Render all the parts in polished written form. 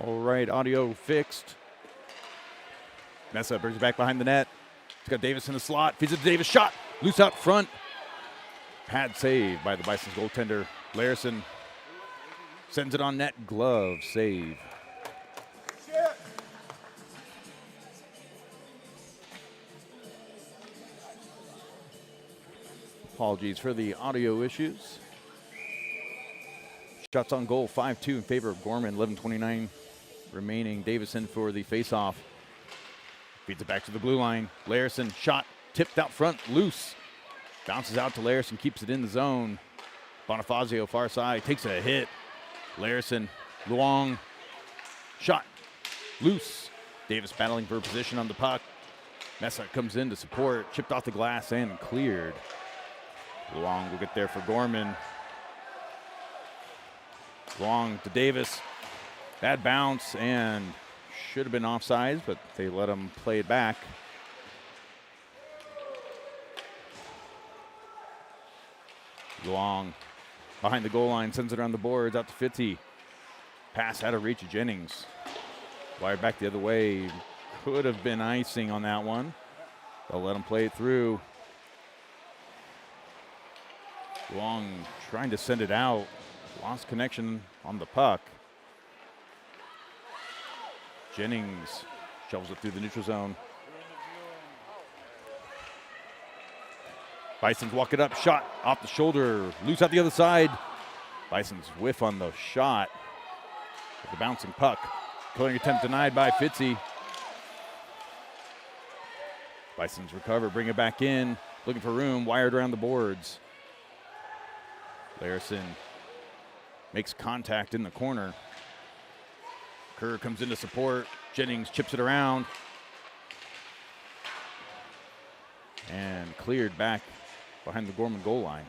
All right, audio fixed. Mesa brings it back behind the net. He's got Davis in the slot. Feeds it to Davis. Shot. Loose out front. Pad save by the Bison's goaltender. Larison sends it on net. Glove save. Apologies for the audio issues. Shots on goal, 5-2 in favor of Gorman. 11:29 remaining. Davison for the faceoff. Feeds it back to the blue line. Larison shot, tipped out front, loose. Bounces out to Larison, keeps it in the zone. Bonifazio far side, takes a hit. Larison, long, shot, loose. Davis battling for position on the puck. Mesa comes in to support, chipped off the glass and cleared. Long will get there for Gorman. Long to Davis. Bad bounce and should have been offsides, but they let him play it back. Long behind the goal line, sends it around the boards, out to Fitzy. Pass out of reach of Jennings. Wired back the other way. Could have been icing on that one. They'll let him play it through. Long trying to send it out. Lost connection on the puck. Jennings shovels it through the neutral zone. Bison's walk it up, shot off the shoulder, loose out the other side. Bison's whiff on the shot. With the bouncing puck. Killing attempt denied by Fitzy. Bison's recover, bring it back in. Looking for room, wired around the boards. Larison makes contact in the corner. Kerr comes in to support. Jennings chips it around. And cleared back behind the Gorman goal line.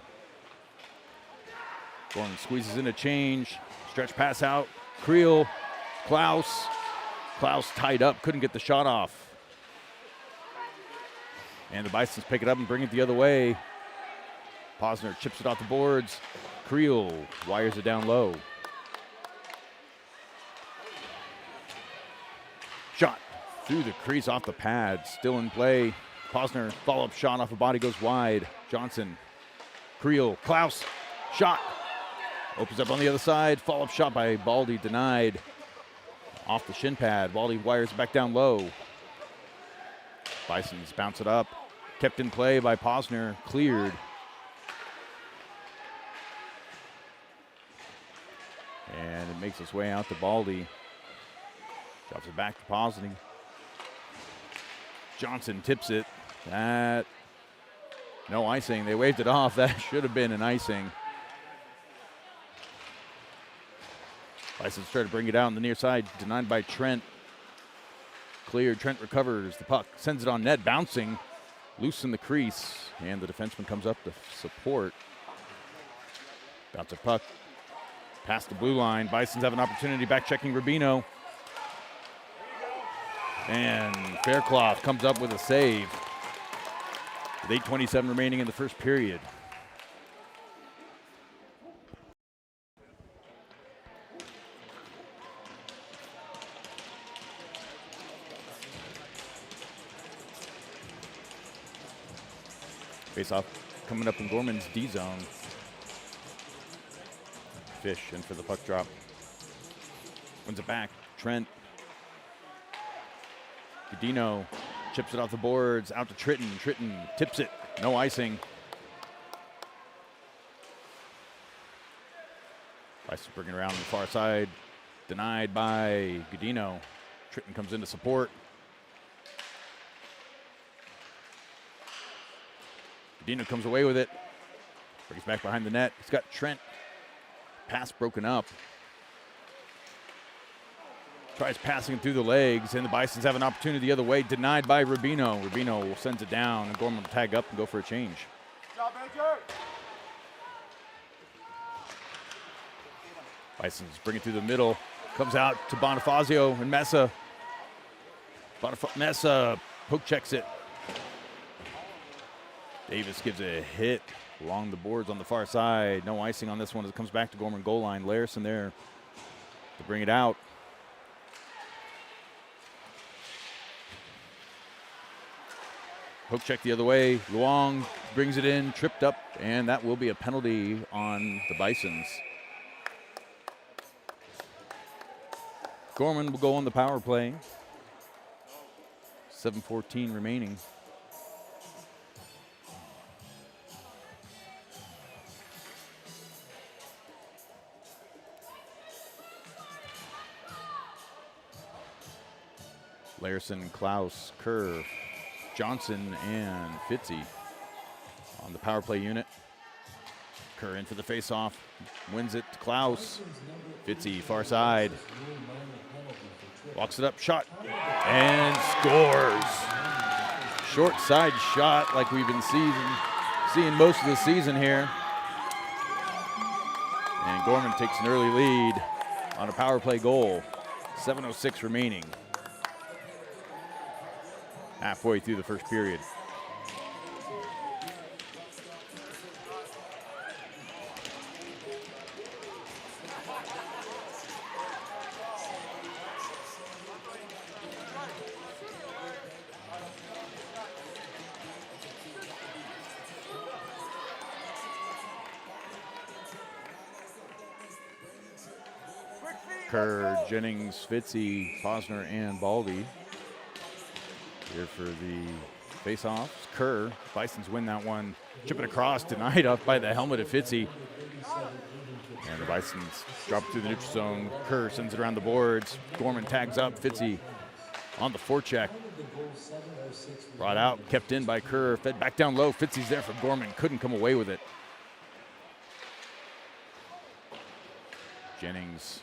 Gorman squeezes in a change. Stretch pass out. Creel. Klaus. Klaus tied up. Couldn't get the shot off. And the Bisons pick it up and bring it the other way. Posner chips it off the boards. Creel wires it down low. Shot through the crease off the pad. Still in play. Posner follow-up shot off a body goes wide. Johnson. Creel. Klaus. Shot. Opens up on the other side. Follow-up shot by Baldy denied. Off the shin pad. Baldy wires it back down low. Bisons bounce it up. Kept in play by Posner. Cleared. And it makes its way out to Baldy. Drops it back to Posner. Johnson tips it. That, no icing. They waved it off. That should have been an icing. Bisons try to bring it out on the near side. Denied by Trent. Cleared. Trent recovers the puck. Sends it on net. Bouncing. Loose in the crease. And the defenseman comes up to support. Bounce a puck. Past the blue line. Bisons have an opportunity. Back checking Rubino. And Faircloth comes up with a save. With 8:27 remaining in the first period. Face-off coming up in Gorman's D zone. Fish in for the puck drop. Wins it back. Trent. Godino chips it off the boards. Out to Tritton. Tritton tips it. No icing. Bison bringing around the far side. Denied by Godino. Tritton comes in to support. Godino comes away with it. Brings back behind the net. He's got Trent. Pass broken up. Tries passing it through the legs, and the Bisons have an opportunity the other way. Denied by Rubino. Rubino sends it down, and Gorman will tag up and go for a change. Bisons bring it through the middle. Comes out to Bonifazio and Mesa. Mesa poke checks it. Davis gives a hit along the boards on the far side. No icing on this one as it comes back to Gorman goal line. Larison there to bring it out. Poke check the other way. Luong brings it in, tripped up, and that will be a penalty on the Bisons. Gorman will go on the power play. 7:14 remaining. Larson, Klaus, Kerr, Johnson, and Fitzy on the power play unit. Kerr in for the face-off, wins it to Klaus. Fitzy, far side. Walks it up, shot, and scores. Short side shot like we've been seeing most of the season here. And Gorman takes an early lead on a power play goal. 7:06 remaining. Halfway through the first period. Kerr, Jennings, Fitzy, Posner, and Baldy here for the face-offs. Kerr, Bisons win that one. Chip it across, denied up by the helmet of Fitzy. And the Bisons drop it through the neutral zone. Kerr sends it around the boards. Gorman tags up. Fitzy on the forecheck. Brought out, kept in by Kerr. Fed back down low. Fitzy's there for Gorman. Couldn't come away with it. Jennings,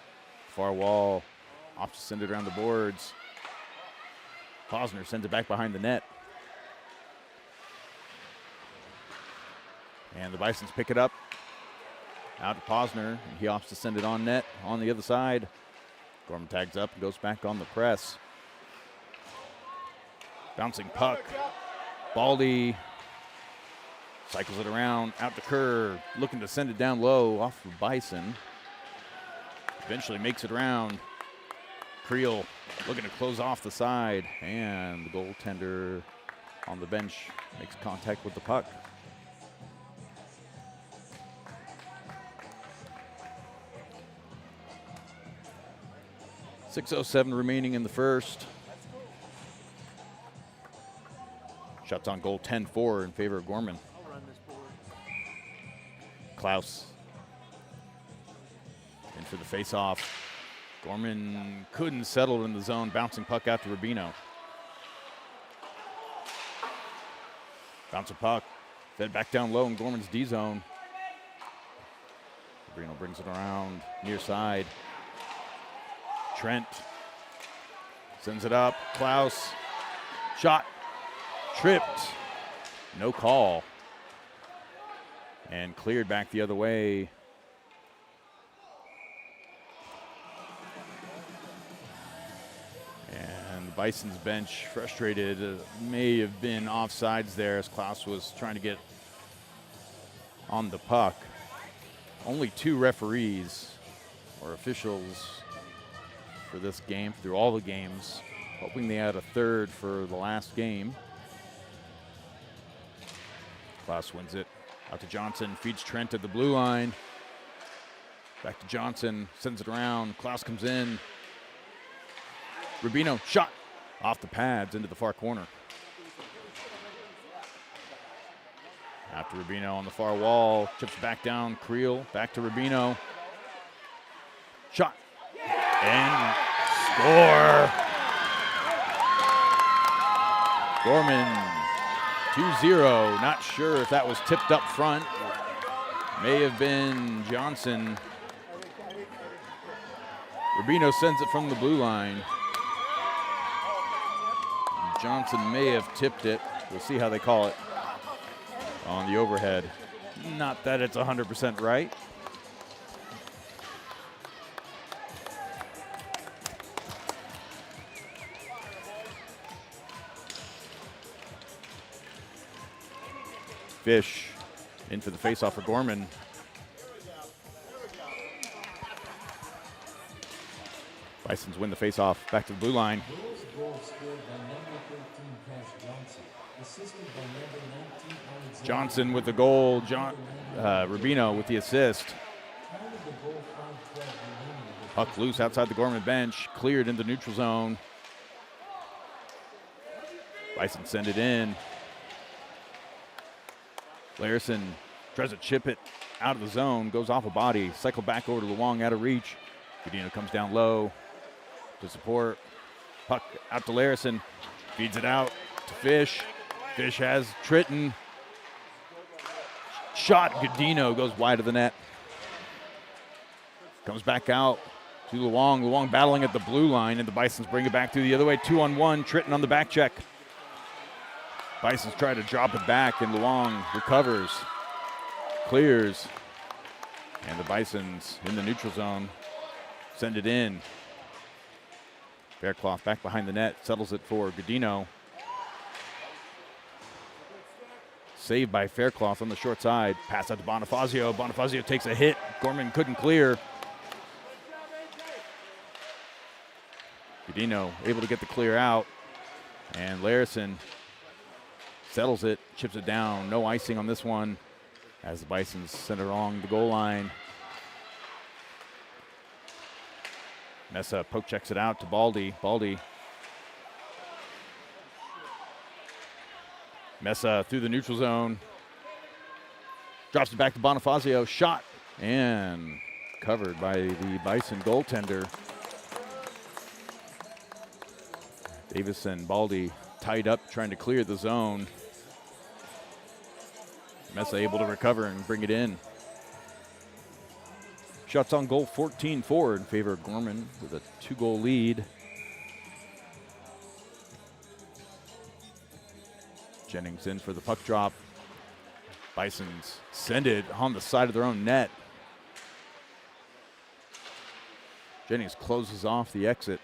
far wall. Opts to send it around the boards. Posner sends it back behind the net. And the Bisons pick it up. Out to Posner, and he opts to send it on net on the other side. Gorman tags up and goes back on the press. Bouncing puck. Baldy cycles it around, out to Kerr, looking to send it down low off of Bison. Eventually makes it around. Creel looking to close off the side, and the goaltender on the bench makes contact with the puck. .607 remaining in the first. Shots on goal 10-4 in favor of Gorman. Klaus in for the face-off. Gorman couldn't settle in the zone, bouncing puck out to Rubino. Bounce a puck, fed back down low in Gorman's D zone. Rubino brings it around near side. Trent sends it up. Klaus, shot, tripped, no call, and cleared back the other way. And the Bison's bench frustrated. May have been offsides there as Klaus was trying to get on the puck. Only 2 referees or officials for this game, through all the games. Hoping they add a third for the last game. Klaus wins it out to Johnson, feeds Trent at the blue line. Back to Johnson, sends it around. Klaus comes in. Rubino, shot off the pads into the far corner. After Rubino on the far wall, chips back down. Creel, back to Rubino. Shot. And score. Gorman 2-0. Not sure if that was tipped up front. May have been Johnson. Rubino sends it from the blue line. Johnson may have tipped it. We'll see how they call it on the overhead. Not that it's 100% right. Fish in for the faceoff for Gorman. Bisons win the faceoff. Back to the blue line. Johnson with the goal. Rubino with the assist. Puck loose outside the Gorman bench. Cleared into neutral zone. Bison send it in. Larison tries to chip it out of the zone. Goes off a body. Cycle back over to Luong out of reach. Godino comes down low to support. Puck out to Larison. Feeds it out to Fish. Fish has Tritton. Shot. Godino goes wide of the net. Comes back out to Luong. Luong battling at the blue line, and the Bisons bring it back through the other way. 2-on-1. Tritton on the back check. Bisons try to drop it back, and Luong recovers. Clears. And the Bisons in the neutral zone send it in. Faircloth back behind the net, settles it for Godino. Saved by Faircloth on the short side. Pass out to Bonifazio. Bonifazio takes a hit. Gorman couldn't clear. Godino able to get the clear out. And Larison settles it, chips it down. No icing on this one as the Bisons send it along the goal line. Mesa poke checks it out to Baldy. Baldy. Mesa through the neutral zone. Drops it back to Bonifazio. Shot and covered by the Bison goaltender. Davis and Baldy tied up trying to clear the zone. Mesa able to recover and bring it in. Shots on goal 14-4 in favor of Gorman with a 2-goal lead. Jennings in for the puck drop. Bisons send it on the side of their own net. Jennings closes off the exit.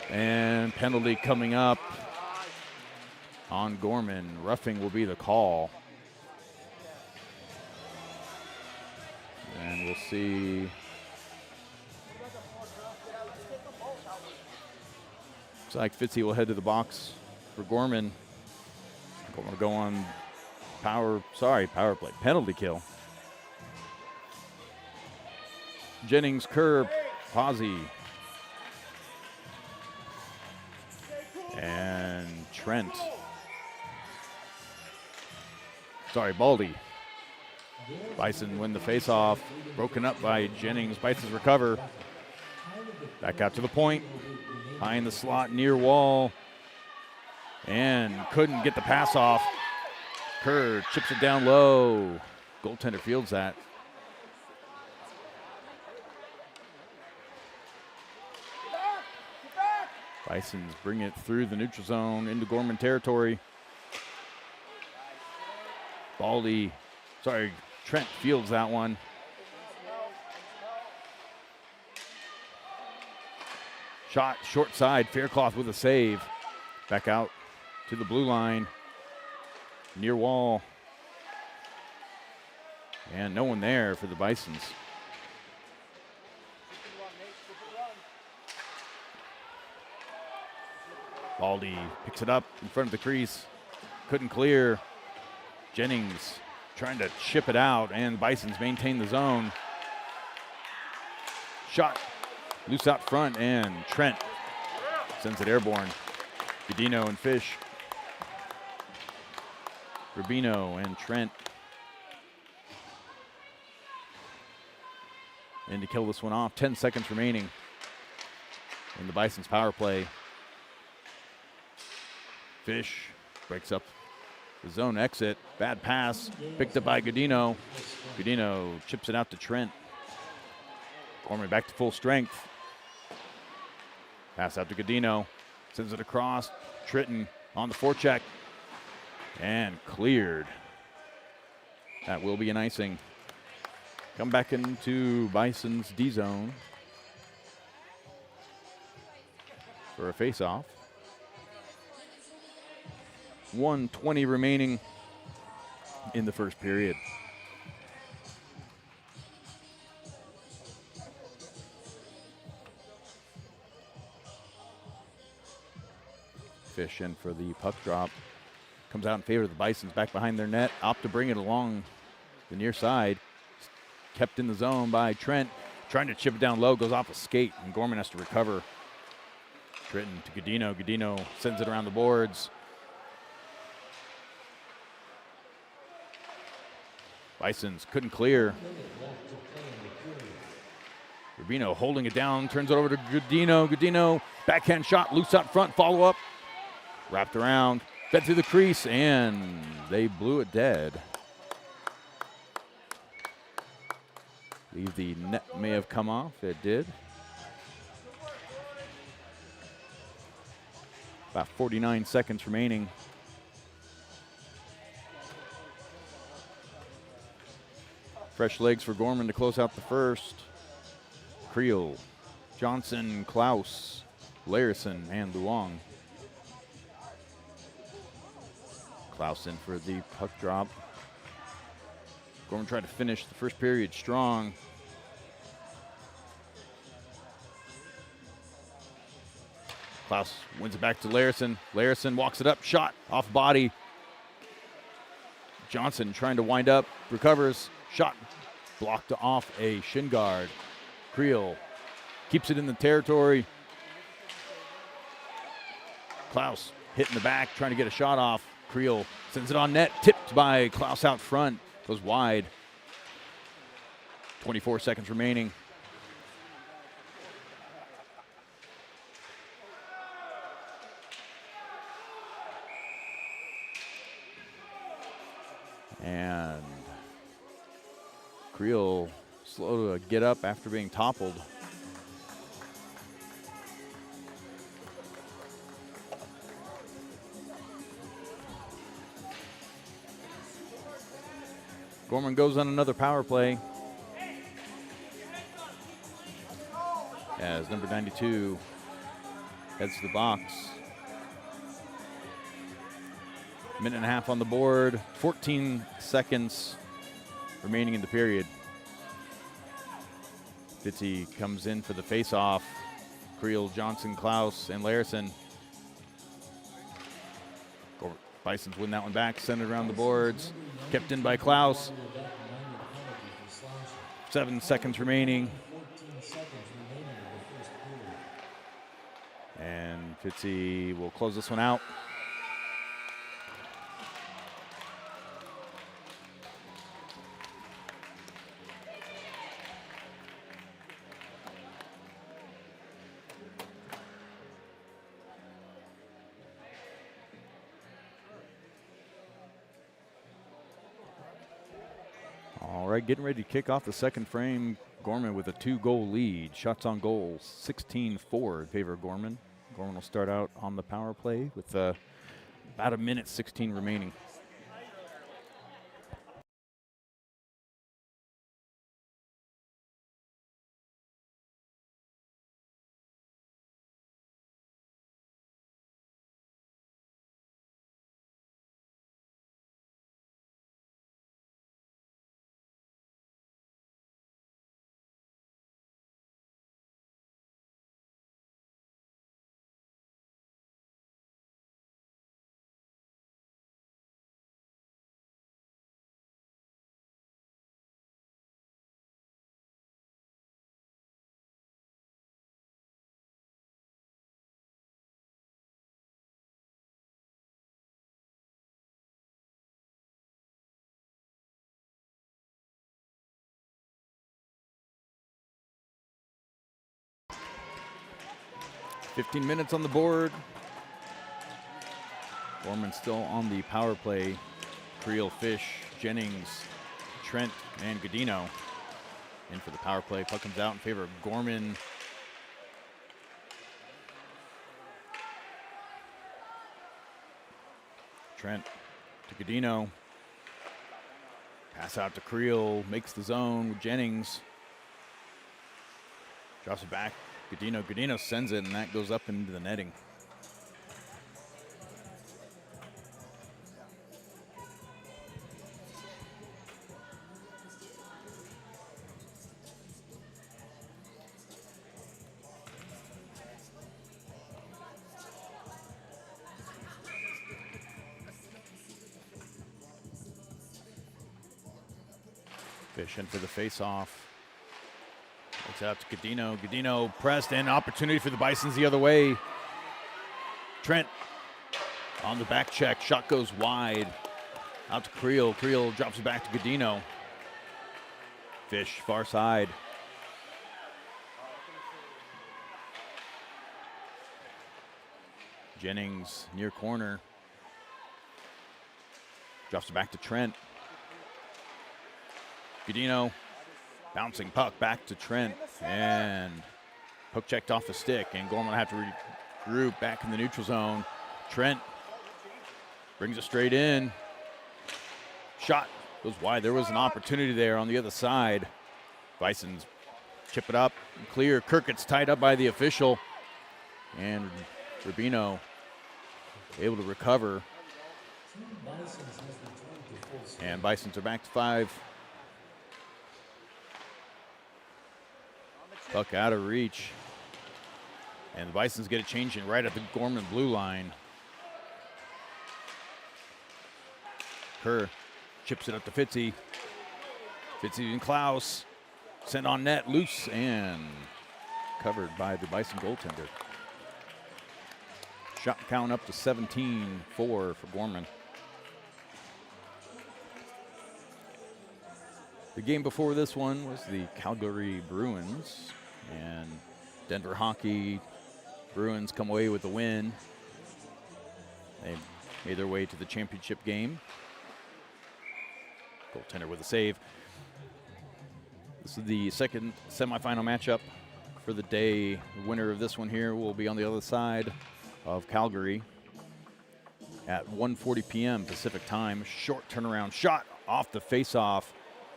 And penalty coming up on Gorman. Roughing will be the call. And we'll see. Looks like Fitzy will head to the box for Gorman. Gorman will go on power play. Penalty kill. Jennings, Kerr, Pazzi. And Trent. Baldy. Bison win the faceoff. Broken up by Jennings. Bisons recover. Back out to the point. High in the slot, near wall. And couldn't get the pass off. Kerr chips it down low. Goaltender fields that. Bisons bring it through the neutral zone into Gorman territory. Trent fields that one. Shot short side, Faircloth with a save. Back out to the blue line. Near wall. And no one there for the Bisons. Baldy picks it up in front of the crease. Couldn't clear. Jennings trying to chip it out, and the Bisons maintain the zone. Shot loose out front, and Trent sends it airborne. Godino and Fish. Rubino and Trent. And to kill this one off, 10 seconds remaining in the Bisons power play. Fish breaks up the zone exit. Bad pass. Picked up by Godino. Godino chips it out to Trent. Gorman back to full strength. Pass out to Godino. Sends it across. Tritton on the forecheck. And cleared. That will be an icing. Come back into Bison's D zone for a face-off. 1:20 remaining in the first period. Fish in for the puck drop. Comes out in favor of the Bisons, back behind their net. Opt to bring it along the near side. Kept in the zone by Trent. Trying to chip it down low, goes off a skate, and Gorman has to recover. Tritton to Godino. Godino sends it around the boards. Bisons couldn't clear. Rubino holding it down, turns it over to Godino. Godino, backhand shot, loose out front, follow up. Wrapped around, fed through the crease, and they blew it dead. I believe the net may have come off. It did. About 49 seconds remaining. Fresh legs for Gorman to close out the first. Creel, Johnson, Klaus, Larison, and Luong. Klaus in for the puck drop. Gorman tried to finish the first period strong. Klaus wins it back to Larison. Larison walks it up, shot off body. Johnson trying to wind up, recovers, shot blocked off a shin guard. Creel keeps it in the territory. Klaus hitting the back, trying to get a shot off. Creel sends it on net, tipped by Klaus out front, goes wide. 24 seconds remaining. And Creel slow to get up after being toppled. Gorman goes on another power play as number 92 heads to the box. Minute and a half on the board, 14 seconds remaining in the period. Fitzy comes in for the face-off. Creel, Johnson, Klaus, and Larison. Bisons win that one back, send it around the boards. Kept in by Klaus. 7 seconds remaining. And Fitzy will close this one out. All right, getting ready to kick off the second frame. Gorman with a 2-goal lead. Shots on goal, 16-4 in favor of Gorman. Gorman will start out on the power play with about a minute 16 remaining. .15 minutes on the board. Gorman still on the power play. Creel, Fish, Jennings, Trent, and Godino in for the power play. Puck comes out in favor of Gorman. Trent to Godino. Pass out to Creel, makes the zone with Jennings. Drops it back. Godino sends it, and that goes up into the netting. Fish in for the face-off. Looks out to Godino. Godino pressed, and opportunity for the Bisons the other way. Trent on the back check. Shot goes wide. Out to Creel. Creel drops it back to Godino. Fish far side. Jennings near corner. Drops it back to Trent. Godino bouncing puck back to Trent, and hook checked off the stick, and Gorman will have to regroup back in the neutral zone. Trent brings it straight in. Shot goes wide. There was an opportunity there on the other side. Bisons chip it up and clear. Kirk gets tied up by the official, and Rubino able to recover. And Bisons are back to 5. Puck out of reach. And the Bisons get a change in right at the Gorman blue line. Kerr chips it up to Fitzy. Fitzy and Klaus sent on net, loose, and covered by the Bison goaltender. Shot count up to 17-4 for Gorman. The game before this one was the Calgary Bruins, and Denver Hockey Bruins come away with the win. They made their way to the championship game. Goaltender with a save. This is the second semifinal matchup for the day. The winner of this one here will be on the other side of Calgary at 1:40 p.m. Pacific time. Short turnaround shot off the face-off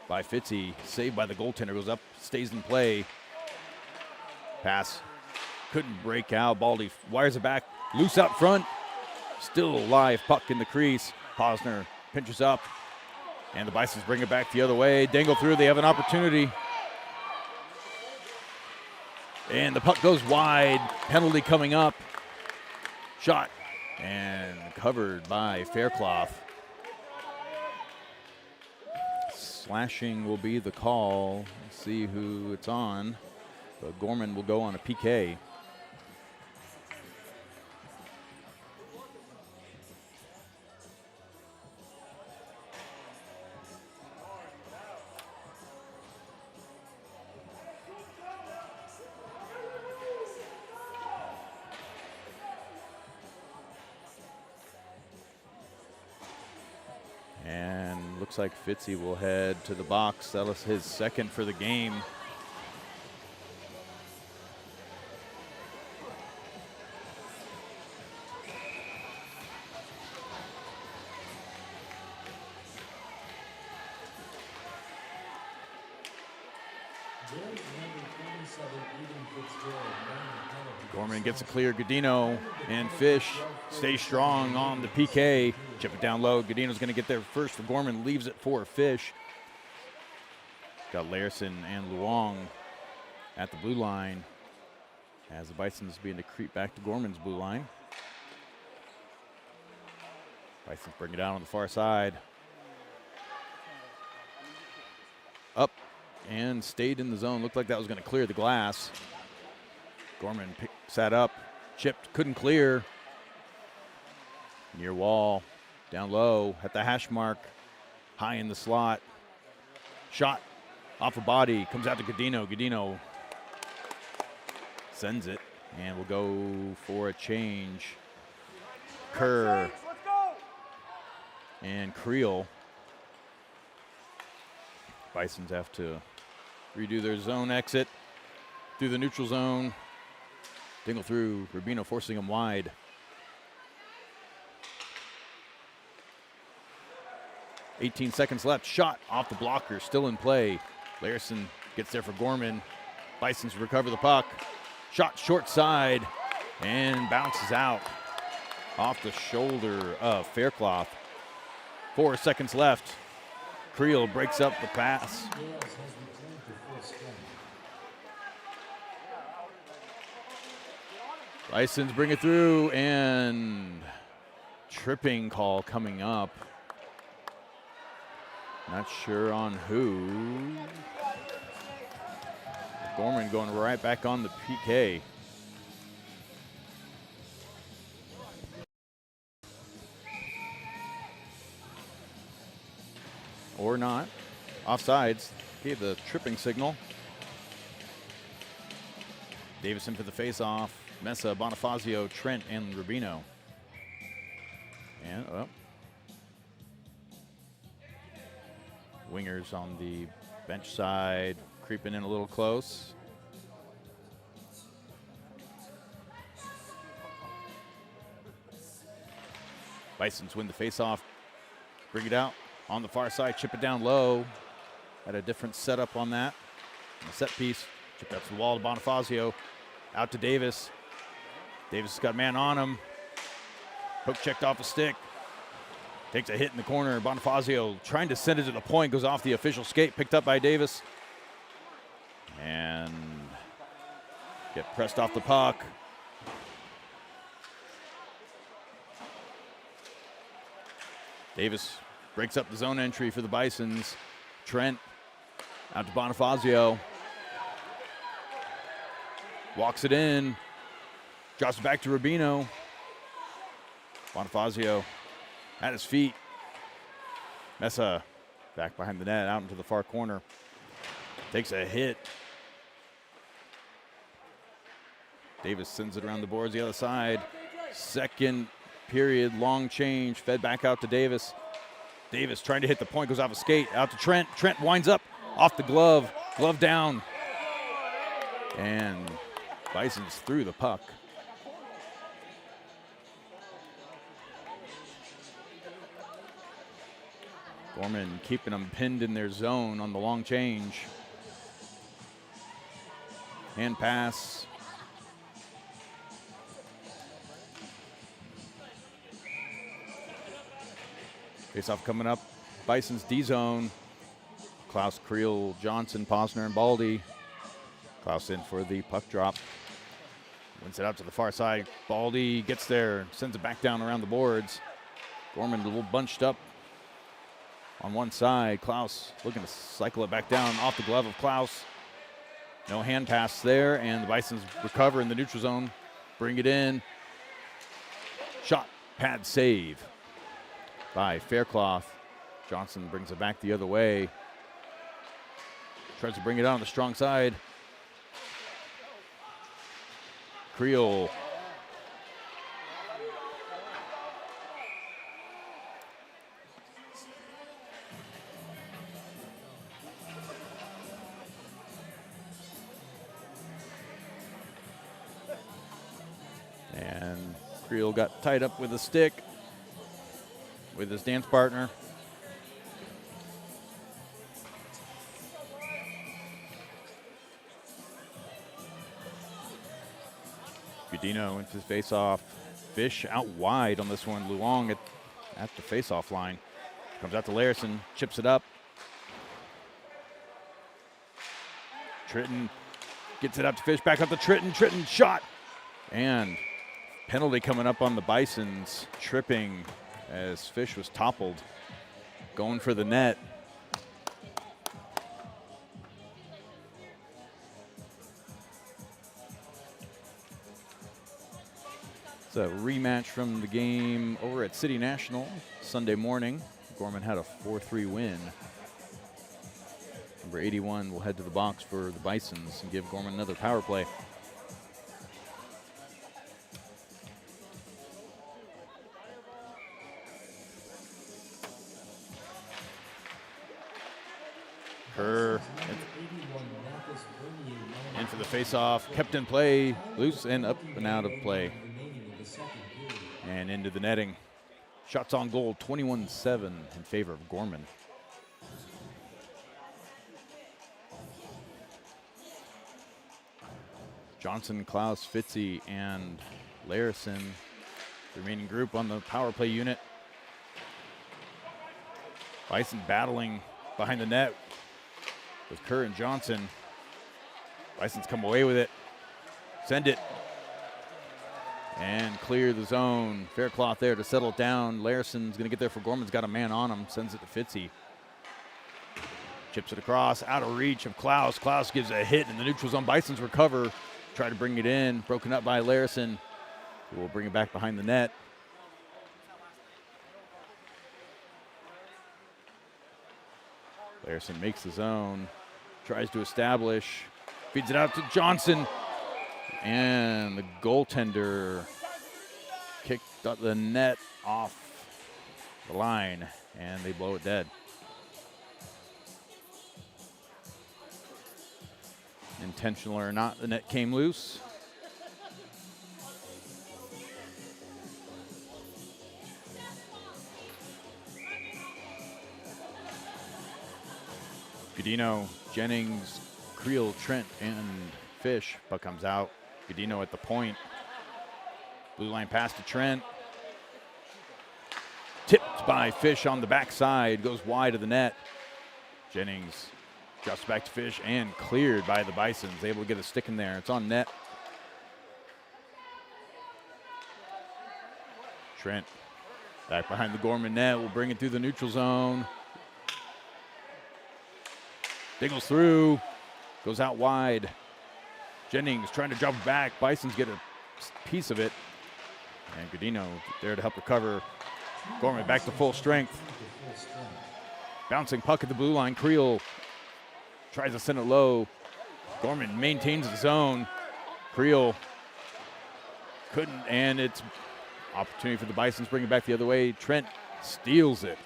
by Fitzy. Saved by the goaltender. Goes up, stays in play. Pass couldn't break out. Baldy wires it back. Loose out front. Still alive. Puck in the crease. Posner pinches up. And the Bisons bring it back the other way. Dangle through. They have an opportunity. And the puck goes wide. Penalty coming up. Shot. And covered by Faircloth. Slashing will be the call. Let's see who it's on. But Gorman will go on a PK. And looks like Fitzy will head to the box. That was his second for the game. Gorman gets a clear. Godino and Fish stay strong on the PK. Chip it down low. Godino's going to get there first for Gorman. Leaves it for Fish. Got Larson and Luong at the blue line as the Bisons begin to creep back to Gorman's blue line. Bisons bring it out on the far side. Up and stayed in the zone. Looked like that was going to clear the glass. Gorman sat up, chipped, couldn't clear. Near wall, down low, at the hash mark, high in the slot. Shot off a body, comes out to Godino. Godino sends it, and will go for a change. Kerr and Creel. Bisons have to redo their zone exit through the neutral zone. Dingle through, Rubino forcing him wide. .18 seconds left. Shot off the blocker, still in play. Larson gets there for Gorman. Bisons recover the puck. Shot short side and bounces out off the shoulder of Faircloth. 4 seconds left. Creel breaks up the pass. Bisons bring it through, and tripping call coming up. Not sure on who. Gorman going right back on the PK. Or not. Offsides. Gave the tripping signal. Davison for the face-off. Mesa, Bonifazio, Trent, and Rubino. And, wingers on the bench side, creeping in a little close. Bisons win the face-off. Bring it out on the far side, chip it down low. Had a different setup on that. On the set piece, chip out to the wall to Bonifazio. Out to Davis. Davis has got a man on him. Hook checked off a stick. Takes a hit in the corner. Bonifazio trying to send it to the point. Goes off the official skate. Picked up by Davis. And get pressed off the puck. Davis breaks up the zone entry for the Bisons. Trent out to Bonifazio. Walks it in. Drops it back to Rubino. Bonifazio at his feet. Mesa back behind the net, out into the far corner. Takes a hit. Davis sends it around the boards the other side. Second period, long change, fed back out to Davis. Davis trying to hit the point, goes off a skate, out to Trent. Trent winds up, off the glove, glove down. And Bison's through the puck. Gorman keeping them pinned in their zone on the long change. Hand pass. Face-off coming up. Bison's D-zone. Klaus, Creel, Johnson, Posner, and Baldy. Klaus in for the puck drop. Wins it out to the far side. Baldy gets there, sends it back down around the boards. Gorman a little bunched up on one side. Klaus looking to cycle it back down off the glove of Klaus. No hand pass there, and the Bisons recover in the neutral zone. Bring it in. Shot, pad, save by Faircloth. Johnson brings it back the other way. Tries to bring it out on the strong side. Creel. And Creel got tied up with a stick with his dance partner. Gudino into his face-off. Fish out wide on this one. Luong at the face-off line. Comes out to Larison, chips it up. Tritton gets it up to Fish, back up to Tritton. Tritton shot. And penalty coming up on the Bisons, tripping as Fish was toppled, going for the net. It's a rematch from the game over at City National Sunday morning. Gorman had a 4-3 win. Number 81 will head to the box for the Bisons and give Gorman another power play. Kerr in for the face-off, kept in play, loose and up and out of play. And into the netting. Shots on goal, 21-7 in favor of Gorman. Johnson, Klaus, Fitzy, and Larison, the remaining group on the power play unit. Bison battling behind the net with Kerr and Johnson. Bison's come away with it. Send it. And clear the zone. Faircloth there to settle it down. Larison's going to get there for Gorman's got a man on him. Sends it to Fitzy. Chips it across, out of reach of Klaus. Klaus gives a hit in the neutral zone. Bisons recover, try to bring it in. Broken up by Larison, who will bring it back behind the net. Larison makes the zone, tries to establish, feeds it out to Johnson, and the goaltender kicked the net off the line, and they blow it dead. Intentional or not, the net came loose. Godino, Jennings, Creel, Trent, and Fish. Puck comes out. Godino at the point. Blue line pass to Trent. Tipped by Fish on the backside. Goes wide of the net. Jennings drops back to Fish and cleared by the Bisons. Able to get a stick in there. It's on net. Trent back behind the Gorman net. Will bring it through the neutral zone. Diggles through. Goes out wide. Jennings trying to drop it back. Bisons get a piece of it. And Godino there to help recover. Gorman back to full strength. Bouncing puck at the blue line. Creel tries to send it low. Gorman maintains the zone. Creel couldn't, and it's opportunity for the Bisons. Bring it back the other way. Trent steals it.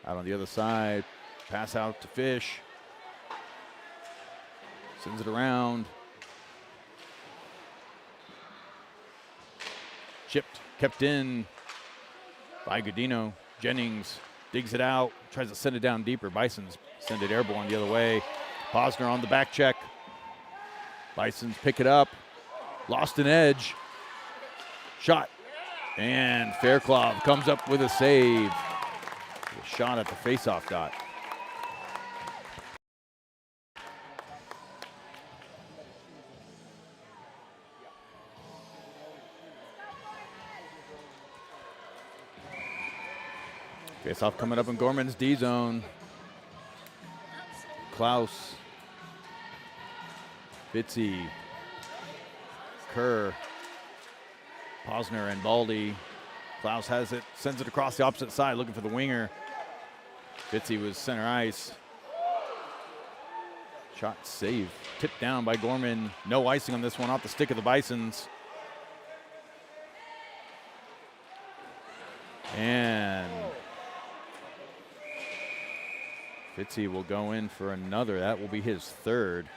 Out on the other side. Pass out to Fish. Sends it around. Chipped, kept in by Godino. Jennings digs it out, tries to send it down deeper. Bisons send it airborne the other way. Posner on the back check. Bisons pick it up. Lost an edge. Shot. And Fairclough comes up with a save. A shot at the faceoff dot. Face-off coming up in Gorman's D zone. Klaus, Fitzy, Kerr, Posner, and Baldy. Klaus has it, sends it across the opposite side, looking for the winger. Fitzy was center ice. Shot save, tipped down by Gorman. No icing on this one, off the stick of the Bisons. And Fitzy will go in for another. That will be his third.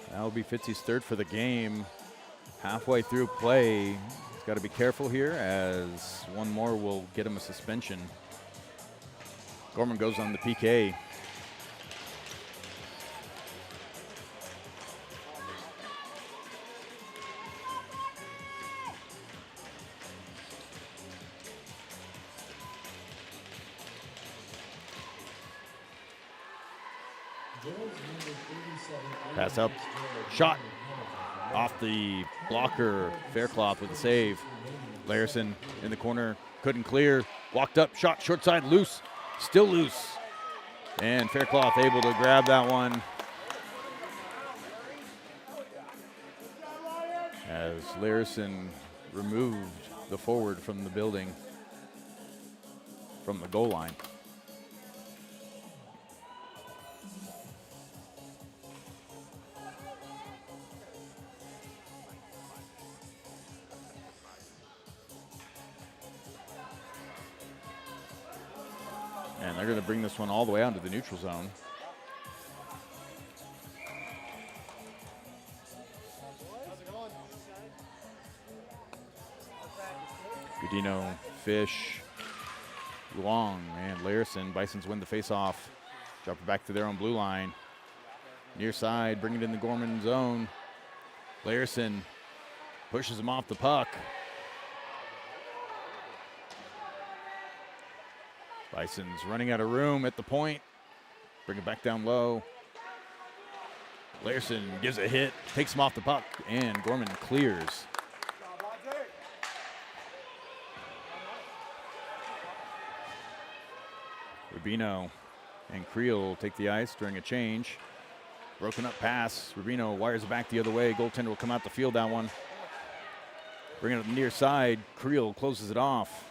That will be Fitzy's third for the game. Halfway through play, he's got to be careful here, as one more will get him a suspension. Gorman goes on the PK. Pass up, shot off the blocker. Fairclough with a save. Larison in the corner, couldn't clear. Walked up, shot short side, loose, still loose. And Fairclough able to grab that one. As Larison removed the forward from the building, from the goal line. And they're going to bring this one all the way out to the neutral zone. Godino, Fish, Long, and Larison. Bisons win the face-off. Drop it back to their own blue line. Near side, bring it in the Gorman zone. Larison pushes him off the puck. Bisons running out of room at the point. Bring it back down low. Larson gives a hit, takes him off the puck, and Gorman clears. Rubino and Creel take the ice during a change. Broken up pass. Rubino wires it back the other way. Goaltender will come out the field that one. Bring it up the near side. Creel closes it off.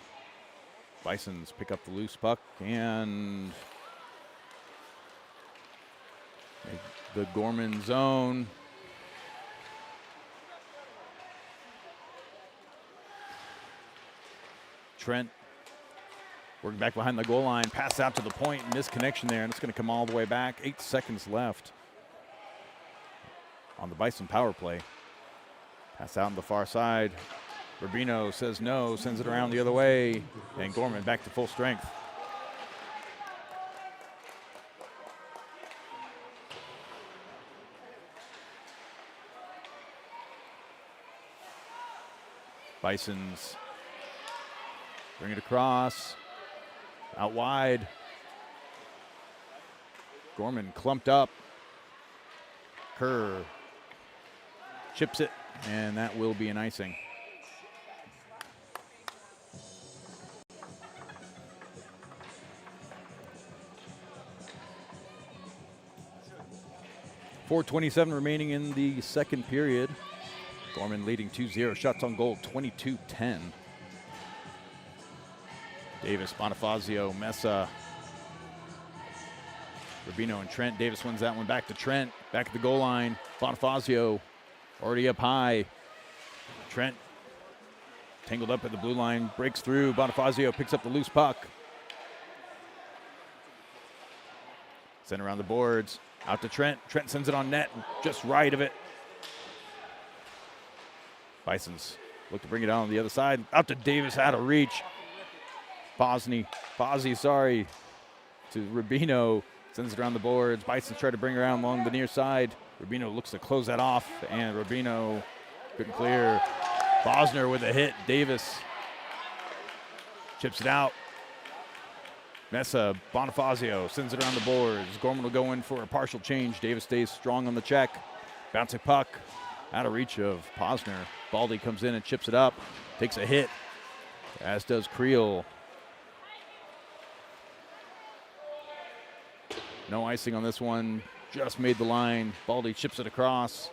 Bisons pick up the loose puck and the Gorman zone. Trent working back behind the goal line. Pass out to the point. Misconnection there, and it's going to come all the way back. 8 seconds left on the Bison power play. Pass out on the far side. Rubino says no, sends it around the other way, and Gorman back to full strength. Bisons bring it across, out wide. Gorman clumped up. Kerr chips it, and that will be an icing. .4:27 remaining in the second period. Gorman leading 2-0. Shots on goal, 22-10. Davis, Bonifazio, Mesa. Rubino and Trent. Davis wins that one back to Trent. Back at the goal line. Bonifazio already up high. Trent tangled up at the blue line. Breaks through. Bonifazio picks up the loose puck. Sent around the boards. Out to Trent. Trent sends it on net. Just right of it. Bisons look to bring it out on the other side. Out to Davis, out of reach. Bosny, to Rubino. Sends it around the boards. Bisons try to bring it around along the near side. Rubino looks to close that off, and Rubino couldn't clear. Bosner with a hit. Davis chips it out. Mesa, Bonifazio sends it around the boards. Gorman will go in for a partial change. Davis stays strong on the check. Bouncing puck out of reach of Posner. Baldy comes in and chips it up. Takes a hit, as does Creel. No icing on this one. Just made the line. Baldy chips it across.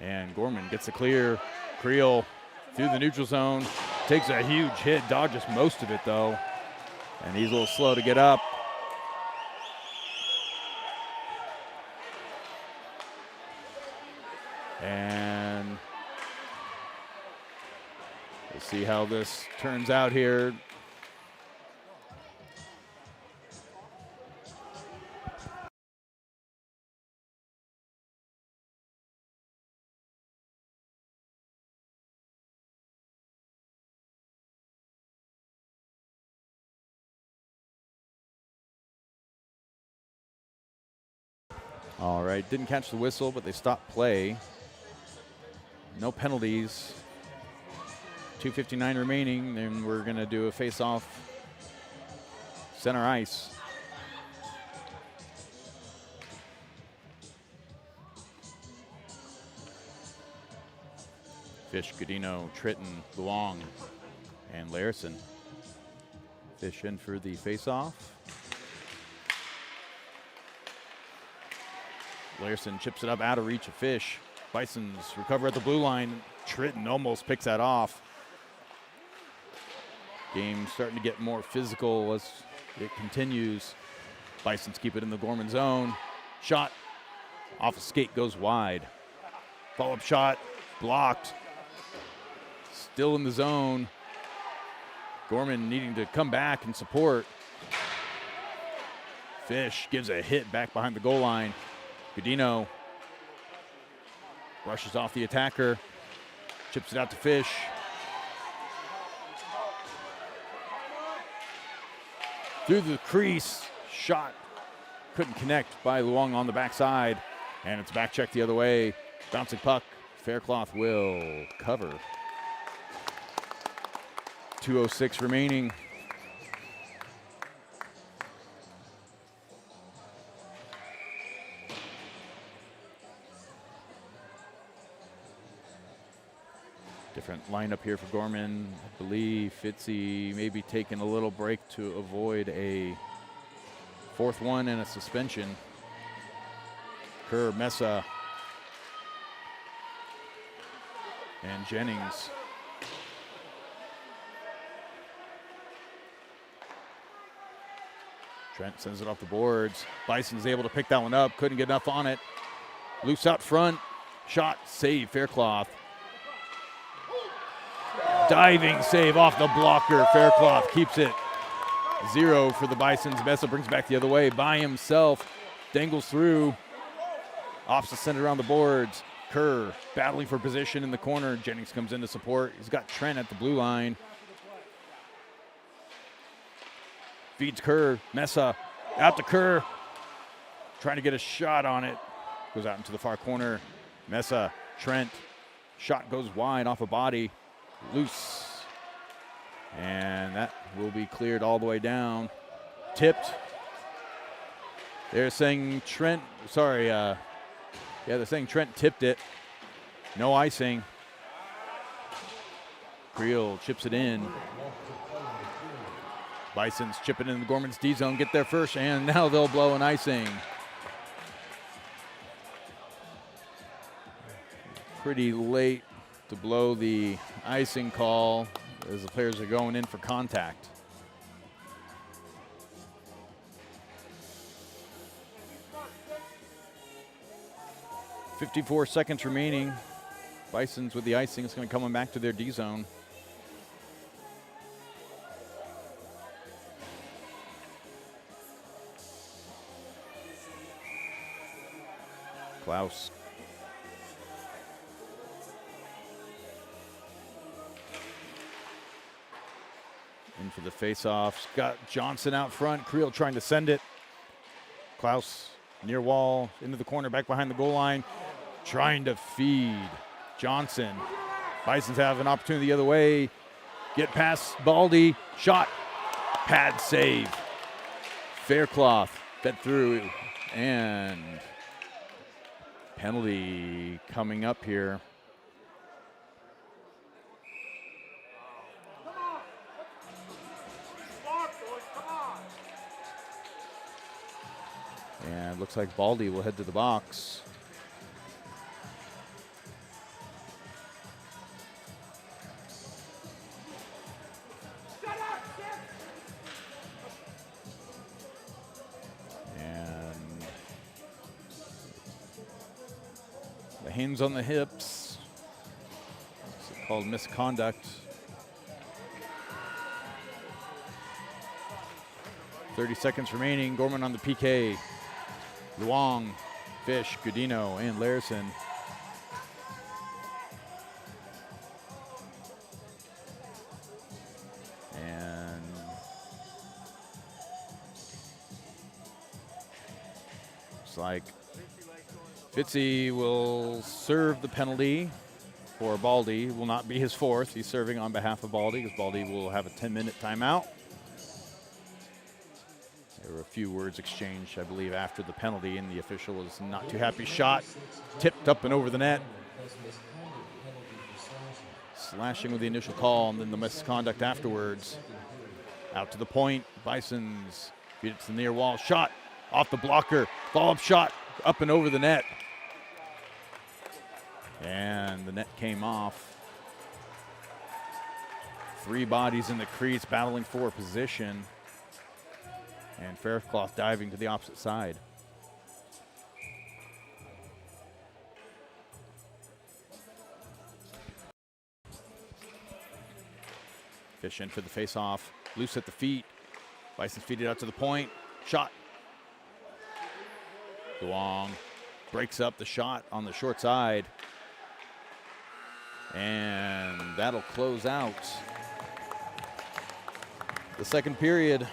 And Gorman gets the clear. Creel through the neutral zone. Takes a huge hit. Dodges most of it, though. And he's a little slow to get up. And we'll see how this turns out here. All right, didn't catch the whistle, but they stopped play. No penalties. 2:59 remaining, then we're going to do a face-off center ice. Fish, Godino, Tritton, Luong, and Larson. Fish in for the face-off. Larson chips it up out of reach of Fish. Bisons recover at the blue line. Tritton almost picks that off. Game starting to get more physical as it continues. Bisons keep it in the Gorman zone. Shot off a skate goes wide. Follow-up shot blocked. Still in the zone. Gorman needing to come back and support. Fish gives a hit back behind the goal line. Godino rushes off the attacker, chips it out to Fish. Through the crease, shot couldn't connect by Luong on the backside, and it's back checked the other way. Bouncing puck, Faircloth will cover. 2:06 remaining. Different lineup here for Gorman. I believe Fitzy maybe taking a little break to avoid a 4th one and a suspension. Kerr, Mesa, and Jennings. Trent sends it off the boards. Bison's able to pick that one up. Couldn't get enough on it. Loose out front. Shot, save, Faircloth. Diving save off the blocker. Faircloth keeps it 0 for the Bisons. Mesa brings back the other way by himself. Dangles through. Opposite center around the boards. Kerr battling for position in the corner. Jennings comes in to support. He's got Trent at the blue line. Feeds Kerr. Mesa out to Kerr. Trying to get a shot on it. Goes out into the far corner. Mesa, Trent. Shot goes wide off a body. Loose. And that will be cleared all the way down. Tipped. They're saying Trent, they're saying Trent tipped it. No icing. Creel chips it in. Bison's chipping in the Gorman's D zone, get there first, and now they'll blow an icing. Pretty late to blow the icing call as the players are going in for contact. .54 seconds remaining. Bisons with the icing. It's going to come back to their D zone. Klaus. In for the face-off. Got Johnson out front. Creel trying to send it. Klaus near wall, into the corner, back behind the goal line. Trying to feed Johnson. Bisons have an opportunity the other way. Get past Baldy. Shot. Pad save. Faircloth fed through. And penalty coming up here. And looks like Baldy will head to the box. And the hands on the hips. It's called misconduct. 30 seconds remaining. Gorman on the PK. Luong, Fish, Godino, and Larson. And looks like Fitzy will serve the penalty for Baldy. Will not be his 4th. He's serving on behalf of Baldy because Baldy will have a 10-minute timeout. There were a few words exchanged, I believe, after the penalty, and the official was not too happy. Shot tipped up and over the net. Slashing with the initial call, and then the misconduct afterwards. Out to the point. Bisons feed it to the near wall. Shot off the blocker. Follow-up shot up and over the net. And the net came off. 3 bodies in the crease battling for position. And Faircloth diving to the opposite side. Fish in for the face-off. Loose at the feet. Bisons feed it out to the point. Shot. Luong breaks up the shot on the short side. And that'll close out the second period.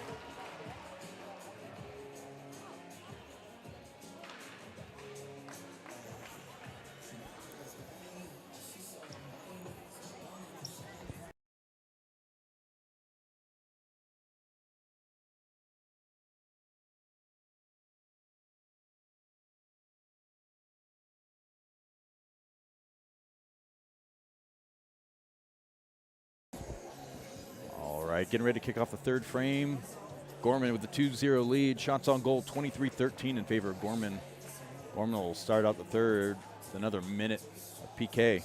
right, getting ready to kick off the third frame. Gorman with the 2-0 lead. Shots on goal, 23-13 in favor of Gorman. Gorman will start out the third with another minute of PK.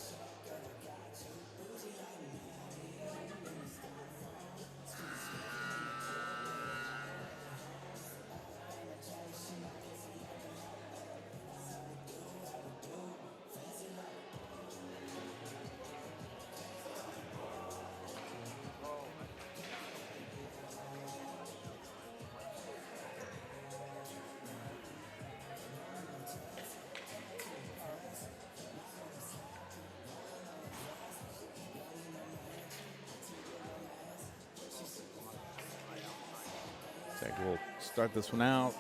We'll start this one out.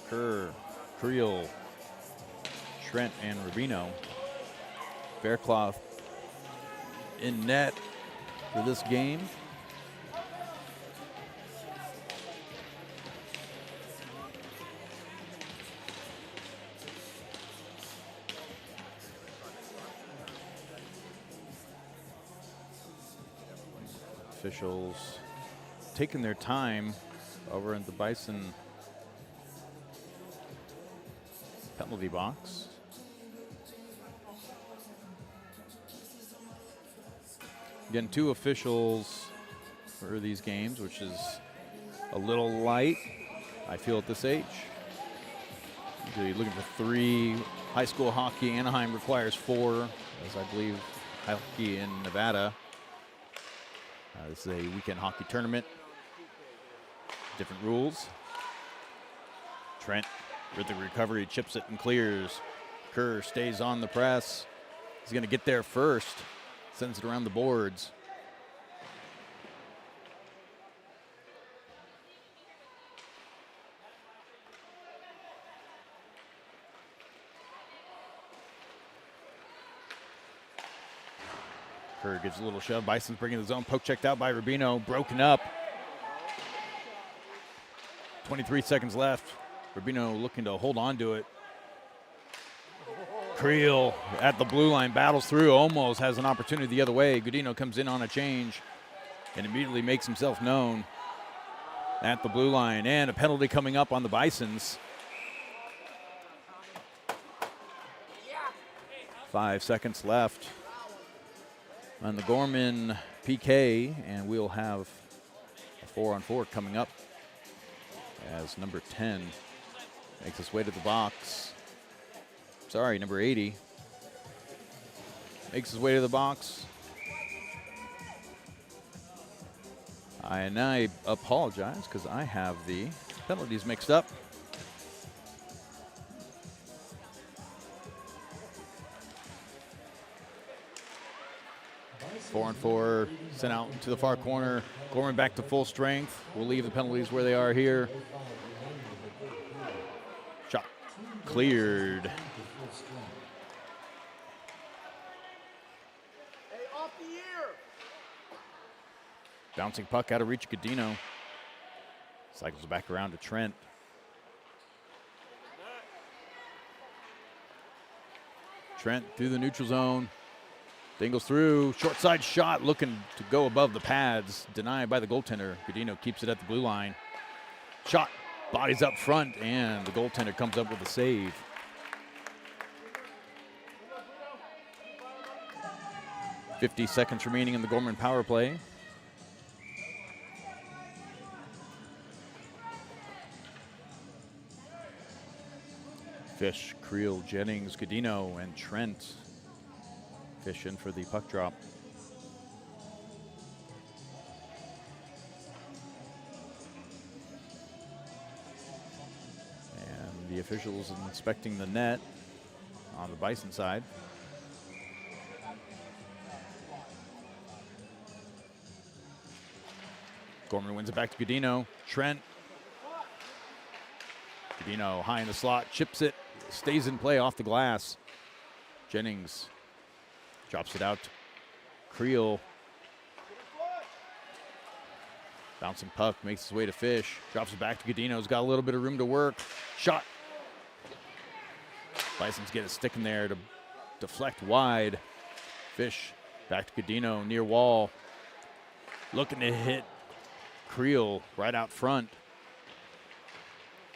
Kerr, Creel, Trent, and Rubino. Faircloth in net for this game. Officials taking their time over in the Bison penalty box. Again, 2 officials for these games, which is a little light, I feel, at this age. Usually looking for 3. High school hockey, Anaheim requires 4, as I believe hockey in Nevada. This is a weekend hockey tournament. Different rules. Trent with the recovery, chips it and clears. Kerr stays on the press. He's going to get there first. Sends it around the boards. Kerr gives a little shove. Bison's bringing the zone. Poke checked out by Rubino. Broken up. 23 seconds left. Rubino looking to hold on to it. Creel at the blue line, battles through, almost has an opportunity the other way. Godino comes in on a change and immediately makes himself known at the blue line. And a penalty coming up on the Bisons. 5 seconds left on the Gorman PK, and we'll have a 4-on-4 coming up as number 10 makes his way to the box. Sorry, number 80 makes his way to the box. And I apologize because I have the penalties mixed up. Four and 4 sent out to the far corner. Gorman back to full strength. We'll leave the penalties where they are here. Shot cleared. Bouncing puck out of reach, Godino. Cycles back around to Trent. Trent through the neutral zone. Dingles through, short side shot, looking to go above the pads, denied by the goaltender. Godino keeps it at the blue line. Shot, bodies up front, and the goaltender comes up with a save. .50 seconds remaining in the Gorman power play. Fish, Creel, Jennings, Godino, and Trent Fish in for the puck drop. And the officials inspecting the net on the Bison side. Gorman wins it back to Godino. Trent. Godino high in the slot, chips it, stays in play off the glass. Jennings drops it out. Creel. Bouncing puck, makes his way to Fish. Drops it back to Godino. He's got a little bit of room to work. Shot. Bisons get a stick in there to deflect wide. Fish back to Godino, near wall. Looking to hit Creel right out front.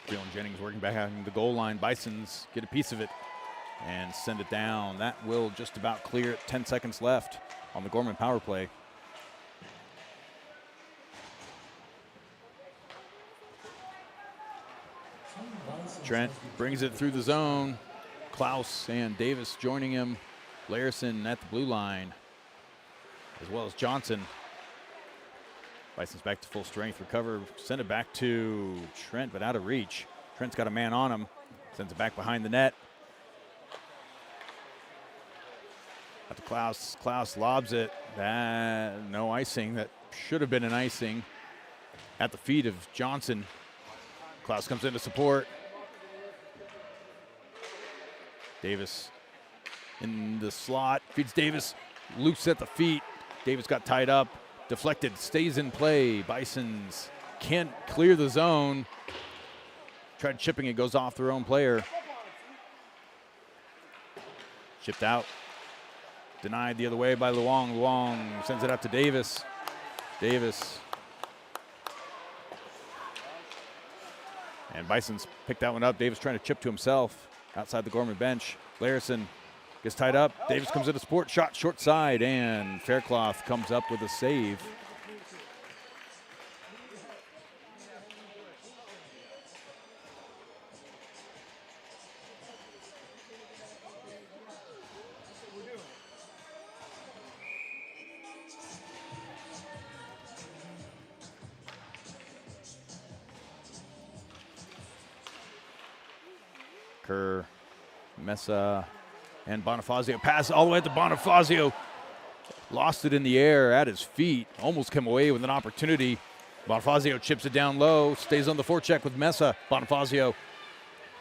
Creel and Jennings working behind the goal line. Bisons get a piece of it and send it down. That will just about clear it. 10 seconds left on the Gorman power play. Trent brings it through the zone. Klaus and Davis joining him. Larison at the blue line, as well as Johnson. Bison's back to full strength, recover, send it back to Trent, but out of reach. Trent's got a man on him, sends it back behind the net. Out to Klaus. Klaus lobs it. No icing. That should have been an icing at the feet of Johnson. Klaus comes in to support. Davis in the slot, feeds Davis, loose at the feet. Davis got tied up, deflected, stays in play. Bisons can't clear the zone. Tried chipping, it goes off their own player. Chipped out, denied the other way by Luong. Luong sends it out to Davis. Davis. And Bisons picked that one up. Davis trying to chip to himself outside the Gorman bench. Larison gets tied up. Davis comes in to support. Shot short side, and Faircloth comes up with a save. Kerr, Mesa, and Bonifazio pass all the way to Bonifazio. Lost it in the air at his feet. Almost came away with an opportunity. Bonifazio chips it down low. Stays on the forecheck with Mesa. Bonifazio.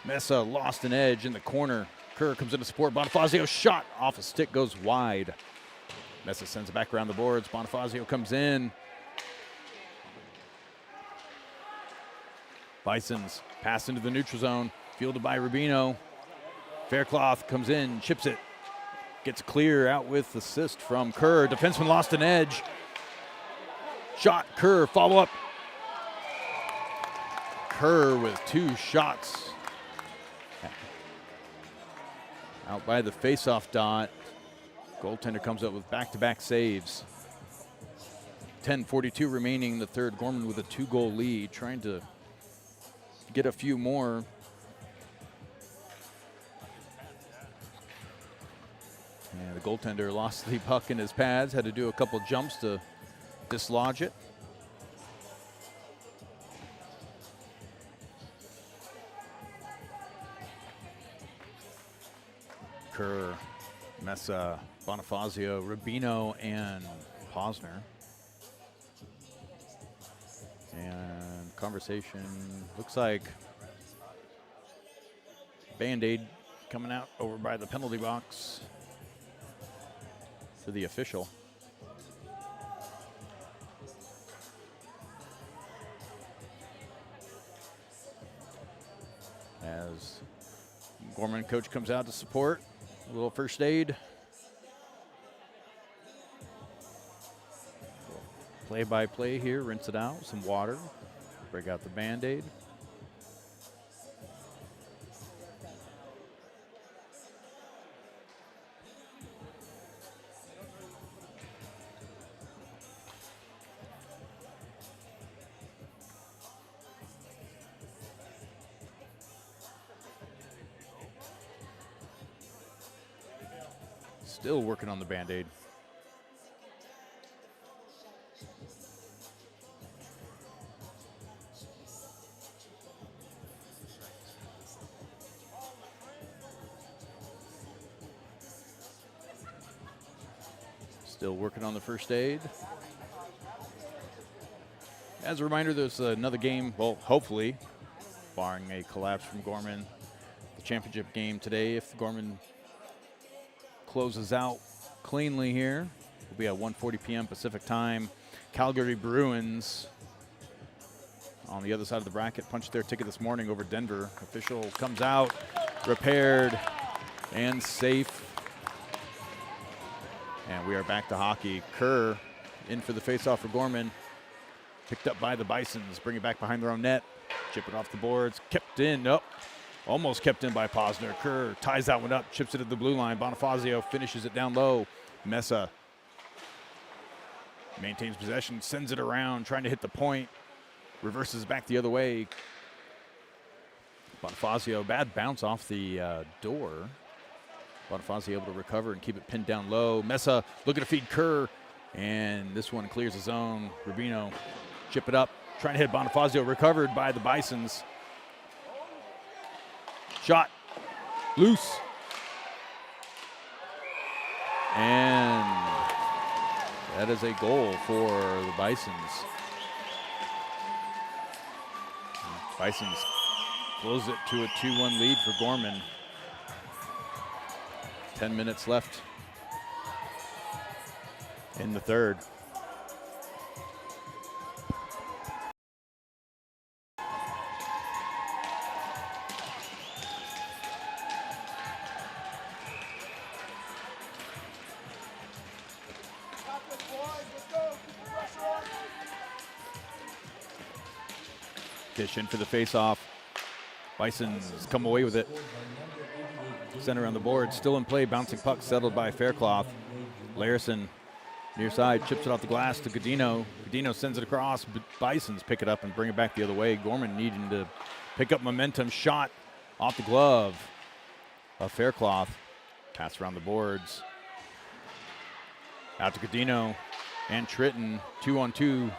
Mesa lost an edge in the corner. Kerr comes in to support. Bonifazio shot off a stick, goes wide. Mesa sends it back around the boards. Bonifazio comes in. Bisons pass into the neutral zone. Fielded by Rubino. Faircloth comes in, chips it. Gets clear out with assist from Kerr. Defenseman lost an edge. Shot, Kerr, follow up. Kerr with 2 shots. Out by the faceoff dot. Goaltender comes up with back-to-back saves. 10:42 remaining in the third. Gorman with a 2-goal lead, trying to get a few more. And the goaltender lost the puck in his pads, had to do a couple jumps to dislodge it. Kerr, Mesa, Bonifazio, Rubino, and Posner. And conversation looks like Band-Aid coming out over by the penalty box for the official. As Gorman coach comes out to support, a little first aid. Play-by-play here, rinse it out, some water, break out the Band-Aid. Still working on the Band-Aid. Still working on the first aid. As a reminder, there's another game, well, hopefully, barring a collapse from Gorman, the championship game today. If Gorman closes out cleanly here, will be at 1:40 p.m. Pacific time. Calgary Bruins on the other side of the bracket punched their ticket this morning over Denver. Official comes out, repaired and safe. And we are back to hockey. Kerr in for the faceoff for Gorman. Picked up by the Bisons. Bring it back behind their own net. Chip it off the boards. Kept in. Nope. Almost kept in by Posner. Kerr ties that one up. Chips it at the blue line. Bonifazio finishes it down low. Mesa maintains possession. Sends it around. Trying to hit the point. Reverses back the other way. Bonifazio, bad bounce off the door. Bonifazio able to recover and keep it pinned down low. Mesa looking to feed Kerr, and this one clears his own. Rubino chip it up, trying to hit Bonifazio, recovered by the Bisons. Shot, loose. And that is a goal for the Bisons. Bisons close it to a 2-1 lead for Gorman. 10 minutes left in the third. Dish in for the face-off. Bisons come away with it. Center on the board, still in play. Bouncing puck settled by Faircloth. Larison near side, chips it off the glass to Godino. Godino sends it across. Bisons pick it up and bring it back the other way. Gorman needing to pick up momentum. Shot off the glove of Faircloth. Pass around the boards. Out to Godino and Tritton. 2-on-2.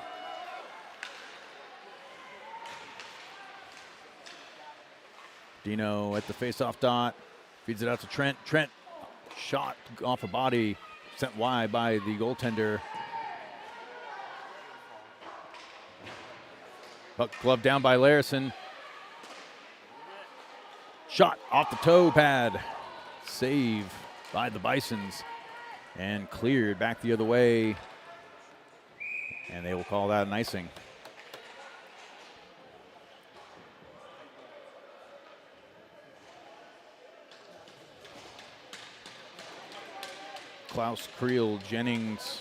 Dino at the face-off dot, feeds it out to Trent. Trent, shot off a body, sent wide by the goaltender. Puck gloved down by Larison. Shot off the toe pad. Save by the Bisons. And cleared back the other way. And they will call that an icing. Klaus, Creel, Jennings,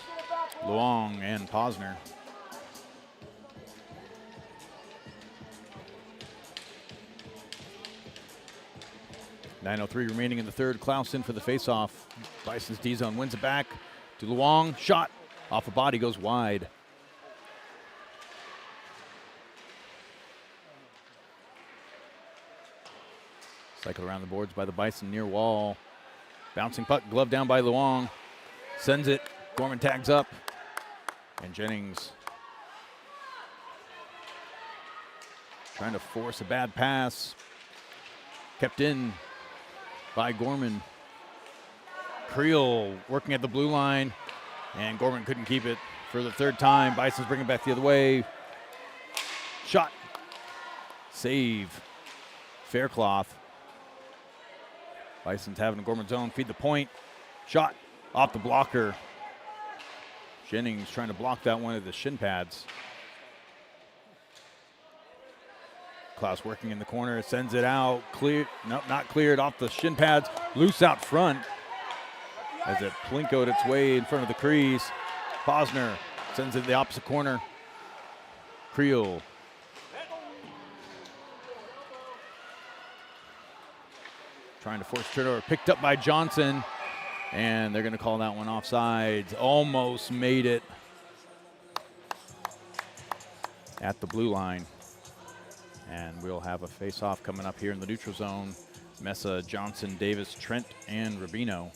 Luong, and Posner. .903 remaining in the third. Klaus in for the faceoff. Bison's D-zone wins it back to Luong. Shot off a body, goes wide. Cycle around the boards by the Bison near wall. Bouncing puck, glove down by Luong. Sends it. Gorman tags up. And Jennings trying to force a bad pass. Kept in by Gorman. Creel working at the blue line. And Gorman couldn't keep it for the third time. Bison's bringing it back the other way. Shot. Save. Faircloth. Bison's having a Gorman's own. Feed the point. Shot off the blocker. Jennings trying to block that one at the shin pads. Klaus working in the corner. Sends it out. Clear. Nope, not cleared. Off the shin pads. Loose out front. As it plinkoed its way in front of the crease. Posner sends it to the opposite corner. Creel. Trying to force turnover, picked up by Johnson, and they're going to call that one offsides. Almost made it at the blue line. And we'll have a face-off coming up here in the neutral zone. Mesa, Johnson, Davis, Trent, and Rubino.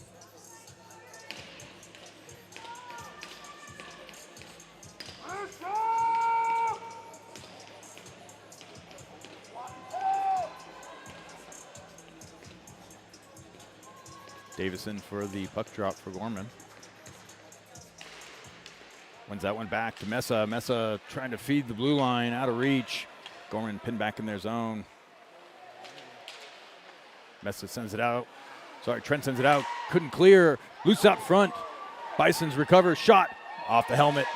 Davison for the puck drop for Gorman. Wins that one back to Mesa. Mesa trying to feed the blue line, out of reach. Gorman pinned back in their zone. Mesa sends it out. Sorry, Trent sends it out. Couldn't clear. Loose out front. Bisons recover. Shot off the helmet.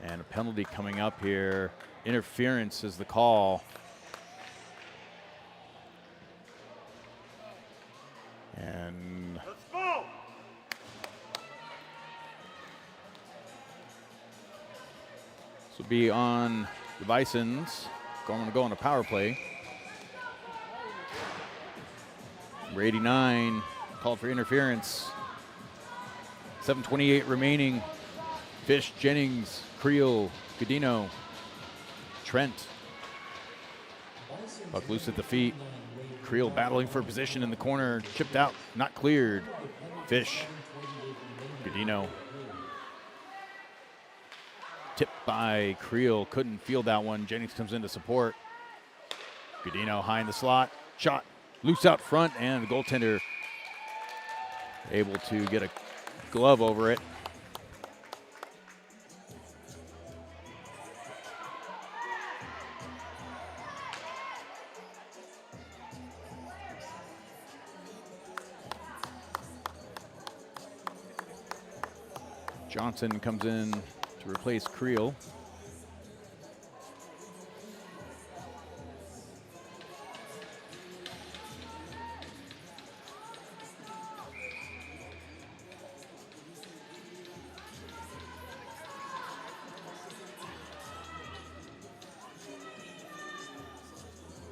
And a penalty coming up here. Interference is the call. And This will be on the Bisons. Going to go on a power play. Number 89 called for interference. 7:28 remaining. Fish, Jennings, Creel, Godino, Trent. Puck loose at the feet. Creel battling for position in the corner. Chipped out, not cleared. Fish, Godino. Tipped by Creel, couldn't field that one. Jennings comes in to support. Godino high in the slot. Shot loose out front, and the goaltender able to get a glove over it. Johnson comes in to replace Creel.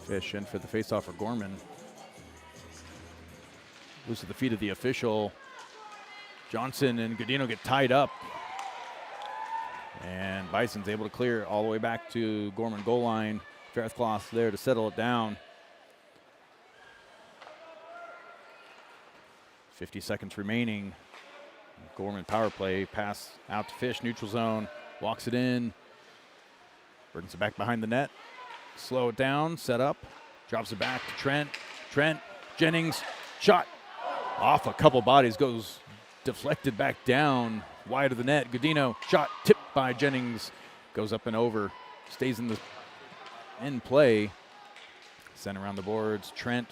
Fish in for the faceoff for Gorman. Loose at the feet of the official. Johnson and Godino get tied up. And Bison's able to clear all the way back to Gorman goal line. Faircloth there to settle it down. 50 seconds remaining. Gorman power play. Pass out to Fish, neutral zone. Walks it in. Brings it back behind the net. Slow it down, set up. Drops it back to Trent. Trent, Jennings, shot. Off a couple bodies, goes deflected back down, wide of the net. Godino, shot tipped by Jennings, goes up and over, stays in play. Sent around the boards. Trent,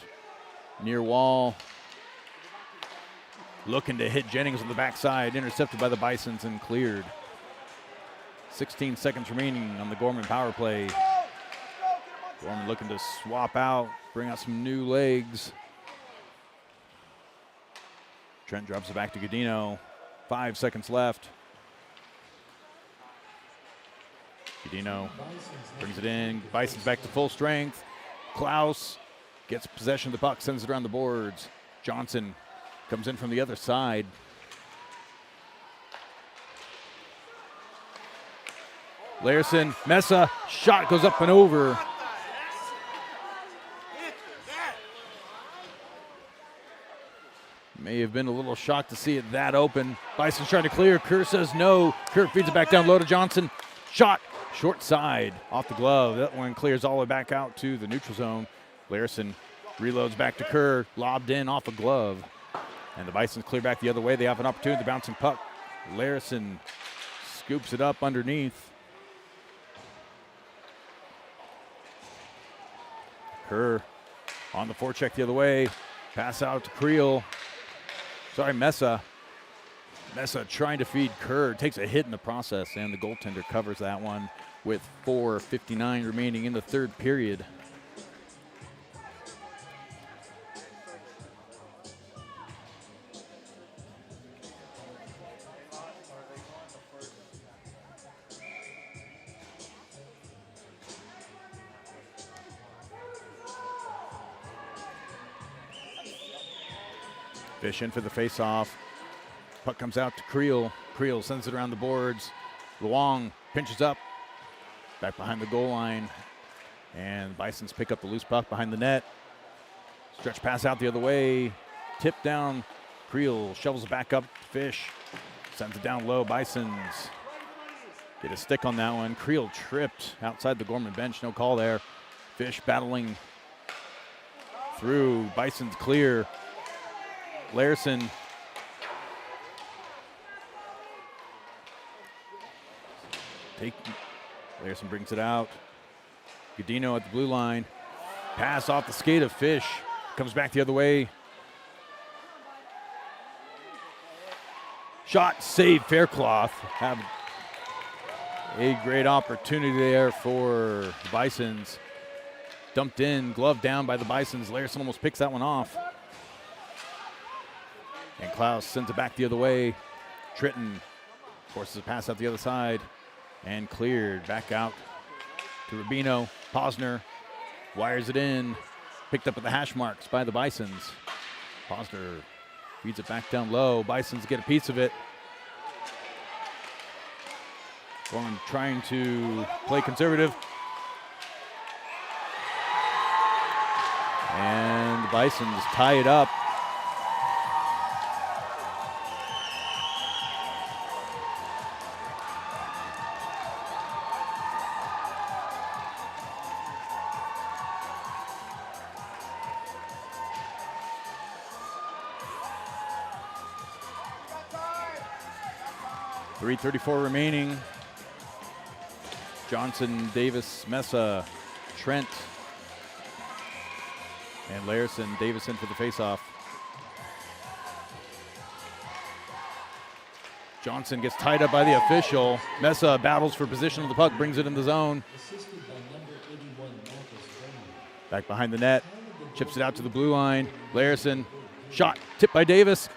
near wall, looking to hit Jennings on the backside, intercepted by the Bisons and cleared. 16 seconds remaining on the Gorman power play. Gorman looking to swap out, bring out some new legs. Trent drops it back to Godino. 5 seconds left. Godino brings it in. Bison's back to full strength. Klaus gets possession of the puck, sends it around the boards. Johnson comes in from the other side. Larson, Mesa, shot goes up and over. May have been a little shocked to see it that open. Bison's trying to clear. Kerr says no. Kerr feeds it back down low to Johnson. Shot, short side, off the glove. That one clears all the way back out to the neutral zone. Larson reloads back to Kerr. Lobbed in off a glove. And the Bisons clear back the other way. They have an opportunity. The bouncing puck. Larson scoops it up underneath. Kerr on the forecheck the other way. Pass out to Creel. Sorry, Mesa. Mesa trying to feed Kerr. Takes a hit in the process, and the goaltender covers that one with 4:59 remaining in the third period. Fish in for the face-off. Puck comes out to Creel. Creel sends it around the boards. Luong pinches up. Back behind the goal line. And Bisons pick up the loose puck behind the net. Stretch pass out the other way. Tip down. Creel shovels it back up. Fish sends it down low. Bisons get a stick on that one. Creel tripped outside the Gorman bench. No call there. Fish battling through. Bisons clear. Larson Larson brings it out. Godino at the blue line. Pass off the skate of Fish. Comes back the other way. Shot, save, Faircloth. Have a great opportunity there for the Bisons. Dumped in, glove down by the Bisons. Larson almost picks that one off. And Klaus sends it back the other way. Tritton forces a pass out the other side. And cleared. Back out to Rubino. Posner wires it in. Picked up at the hash marks by the Bisons. Posner feeds it back down low. Bisons get a piece of it. Gorman trying to play conservative. And the Bisons tie it up. .334 remaining. Johnson, Davis, Mesa, Trent, and Larison. Davison for the faceoff. Johnson gets tied up by the official. Mesa battles for position of the puck, brings it in the zone. Back behind the net, chips it out to the blue line. Larison, shot, tipped by Davis.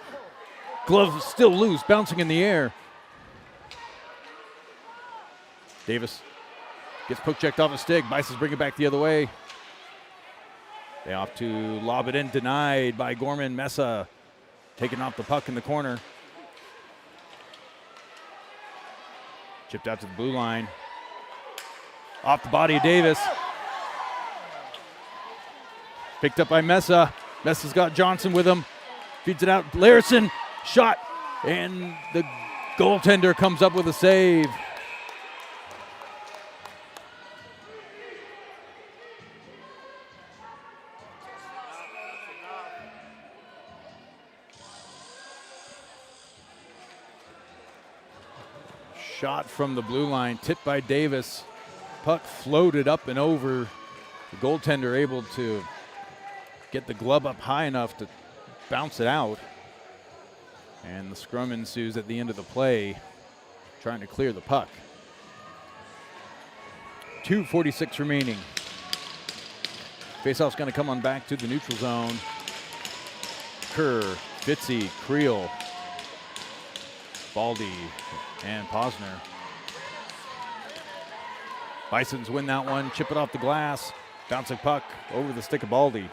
Glove still loose, bouncing in the air. Davis gets poke checked off a stick. Bisons bring it back the other way. They off to lob it in, denied by Gorman. Mesa taking off the puck in the corner. Chipped out to the blue line. Off the body of Davis. Picked up by Mesa. Mesa's got Johnson with him. Feeds it out. Larison, shot. And the goaltender comes up with a save. Shot from the blue line, tipped by Davis. Puck floated up and over. The goaltender able to get the glove up high enough to bounce it out. And the scrum ensues at the end of the play, trying to clear the puck. 2:46 remaining. Faceoff's going to come on back to the neutral zone. Kerr, Fitzy, Creel, Baldy, and Posner. Bisons win that one, chip it off the glass, bouncing puck over the stick of Baldy.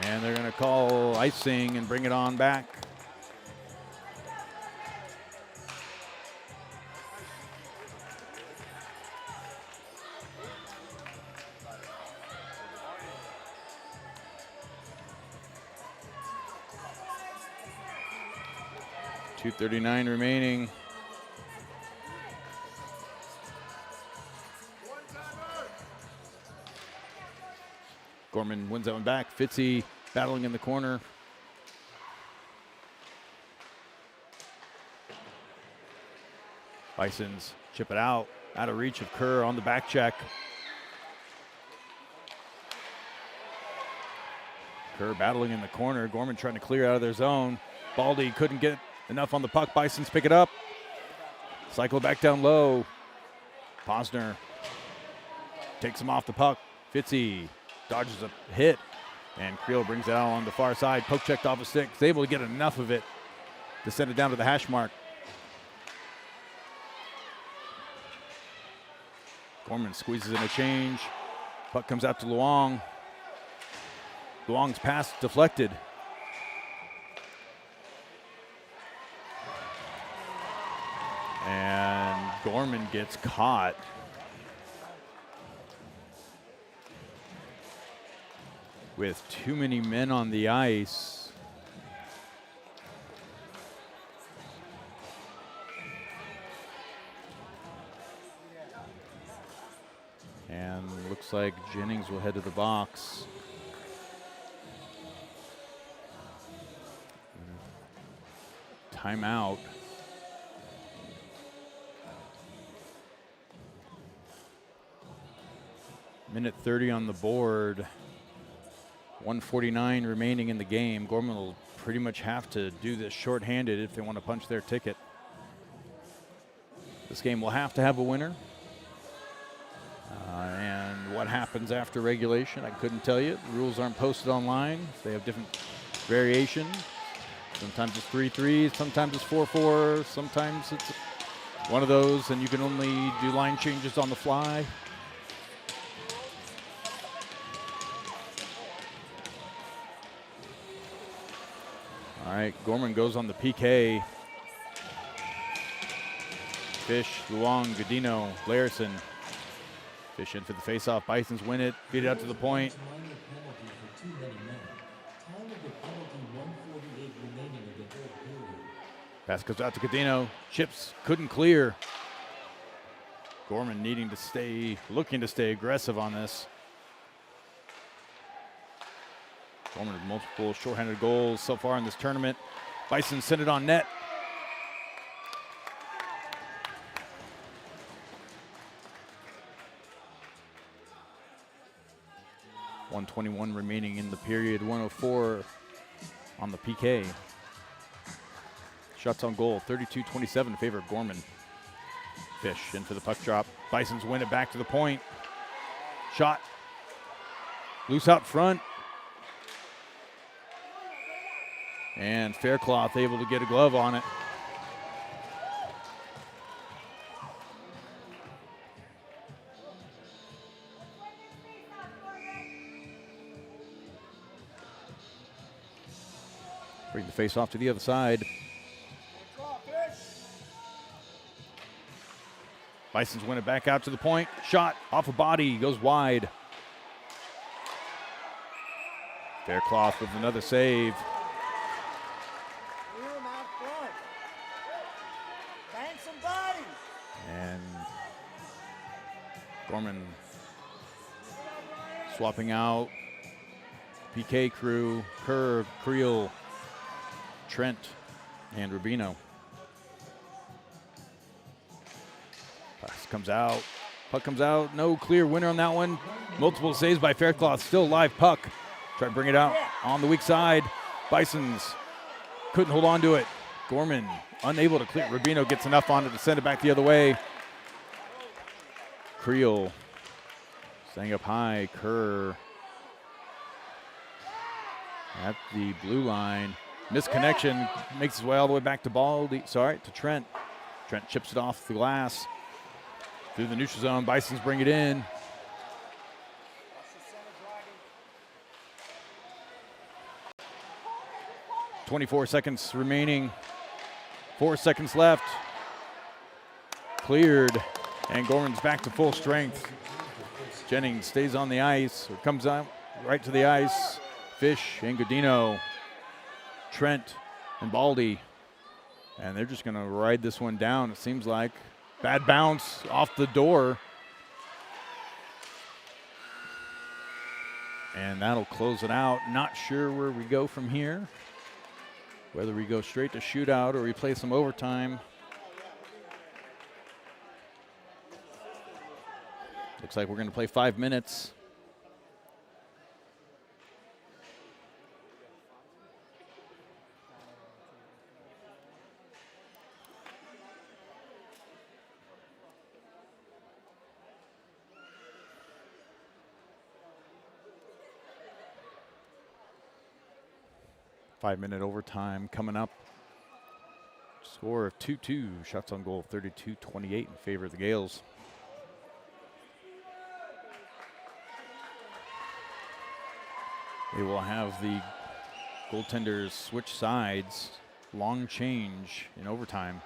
And they're going to call icing and bring it on back. .239 remaining. Gorman wins that one back. Fitzy battling in the corner. Bisons chip it out of reach of Kerr on the back check. Kerr battling in the corner. Gorman trying to clear out of their zone. Baldy couldn't get enough on the puck. Bisons pick it up. Cycle back down low. Posner takes him off the puck. Fitzy dodges a hit. And Creel brings it out on the far side. Poke checked off a stick. Is able to get enough of it to send it down to the hash mark. Gorman squeezes in a change. Puck comes out to Luong. Luong's pass deflected. And Gorman gets caught. With too many men on the ice. And looks like Jennings will head to the box. Timeout. Minute 30 on the board. 1:49 remaining in the game. Gorman will pretty much have to do this shorthanded if they want to punch their ticket. This game will have to have a winner. And what happens after regulation, I couldn't tell you. The rules aren't posted online. They have different variations. Sometimes it's 3-3, sometimes it's 4-4, sometimes it's one of those, and you can only do line changes on the fly. All right, Gorman goes on the PK. Fish, Luong, Godino, Larison. Fish in for the faceoff. Bisons win it, beat it out to the point. Pass goes out to Godino. Chips couldn't clear. Gorman looking to stay aggressive on this. Gorman with multiple shorthanded goals so far in this tournament. Bison sent it on net. .121 remaining in the period, 104 on the PK. Shots on goal, 32-27 in favor of Gorman. Fish in for the puck drop. Bisons win it back to the point. Shot. Loose out front. And Faircloth able to get a glove on it. Bring the face off to the other side. Bisons win it back out to the point. Shot off a body, goes wide. Faircloth with another save. And Gorman swapping out PK crew, Kerr, Creel, Trent, and Rubino. Puck comes out, no clear winner on that one. Multiple saves by Faircloth, still live puck. Try to bring it out on the weak side. Bisons couldn't hold on to it. Gorman unable to clear. Rubino gets enough on it to send it back the other way. Creel staying up high. Kerr at the blue line. Misconnection, makes his way all the way back to Trent. Trent chips it off the glass. Through the neutral zone, Bisons bring it in. .24 seconds remaining. 4 seconds left. Cleared, and Gorman's back to full strength. Jennings stays on the ice, or comes out right to the ice. Fish and Godino, Trent and Baldy. And they're just gonna ride this one down, it seems like. Bad bounce off the door. And that'll close it out. Not sure where we go from here. Whether we go straight to shootout or we play some overtime. Looks like we're gonna play 5 minutes. Five-minute overtime coming up. Score of 2-2. Shots on goal, 32-28 in favor of the Gales. They will have the goaltenders switch sides. Long change in overtime.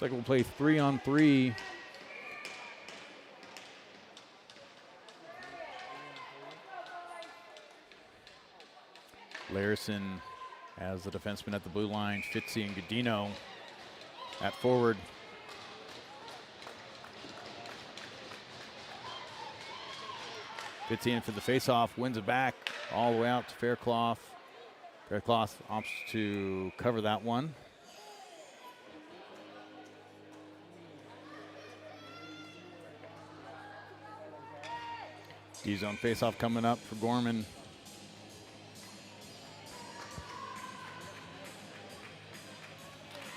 Looks like we'll play 3-on-3. Larison as the defenseman at the blue line. Fitzy and Godino at forward. Fitzy in for the faceoff, wins it back all the way out to Faircloth. Faircloth opts to cover that one. D-zone faceoff coming up for Gorman.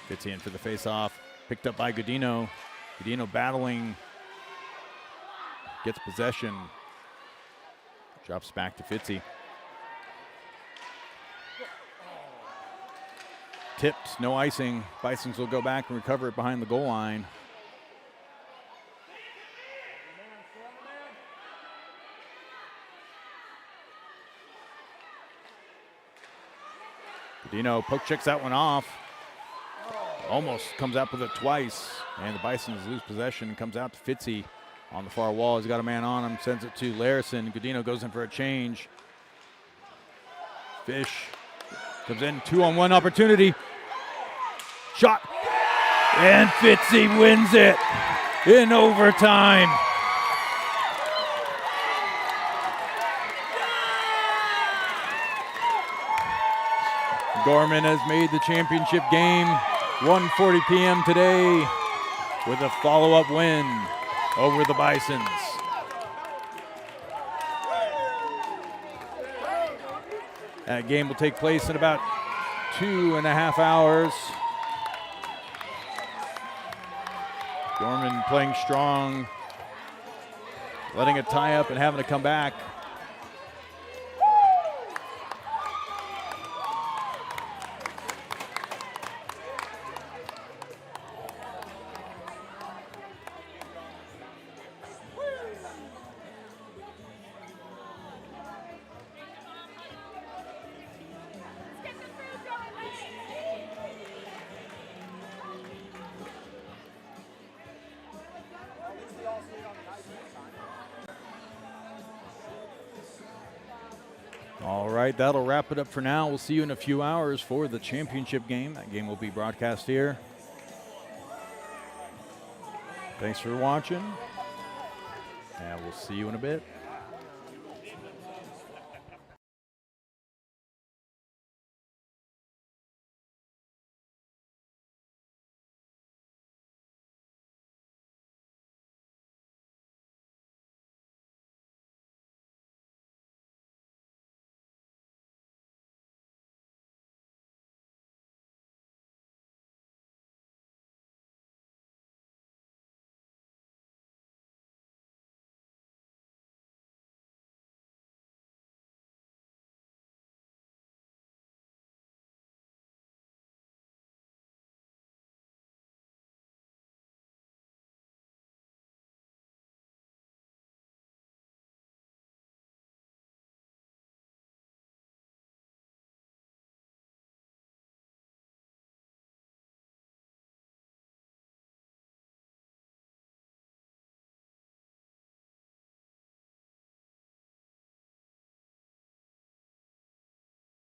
Fitzy in for the faceoff. Picked up by Godino. Godino battling gets possession. Drops back to Fitzy. Tipped, no icing. Bisons will go back and recover it behind the goal line. Godino poke checks that one off. Almost comes up with it twice. And the Bisons lose possession. Comes out to Fitzy on the far wall. He's got a man on him. Sends it to Larison. Godino goes in for a change. Fish comes in. 2-on-1 opportunity. Shot. And Fitzy wins it in overtime. Gorman has made the championship game 1:40 p.m. today with a follow-up win over the Bisons. That game will take place in about 2.5 hours. Gorman playing strong, letting it tie up and having to come back. All right, that'll wrap it up for now. We'll see you in a few hours for the championship game. That game will be broadcast here. Thanks for watching, and we'll see you in a bit.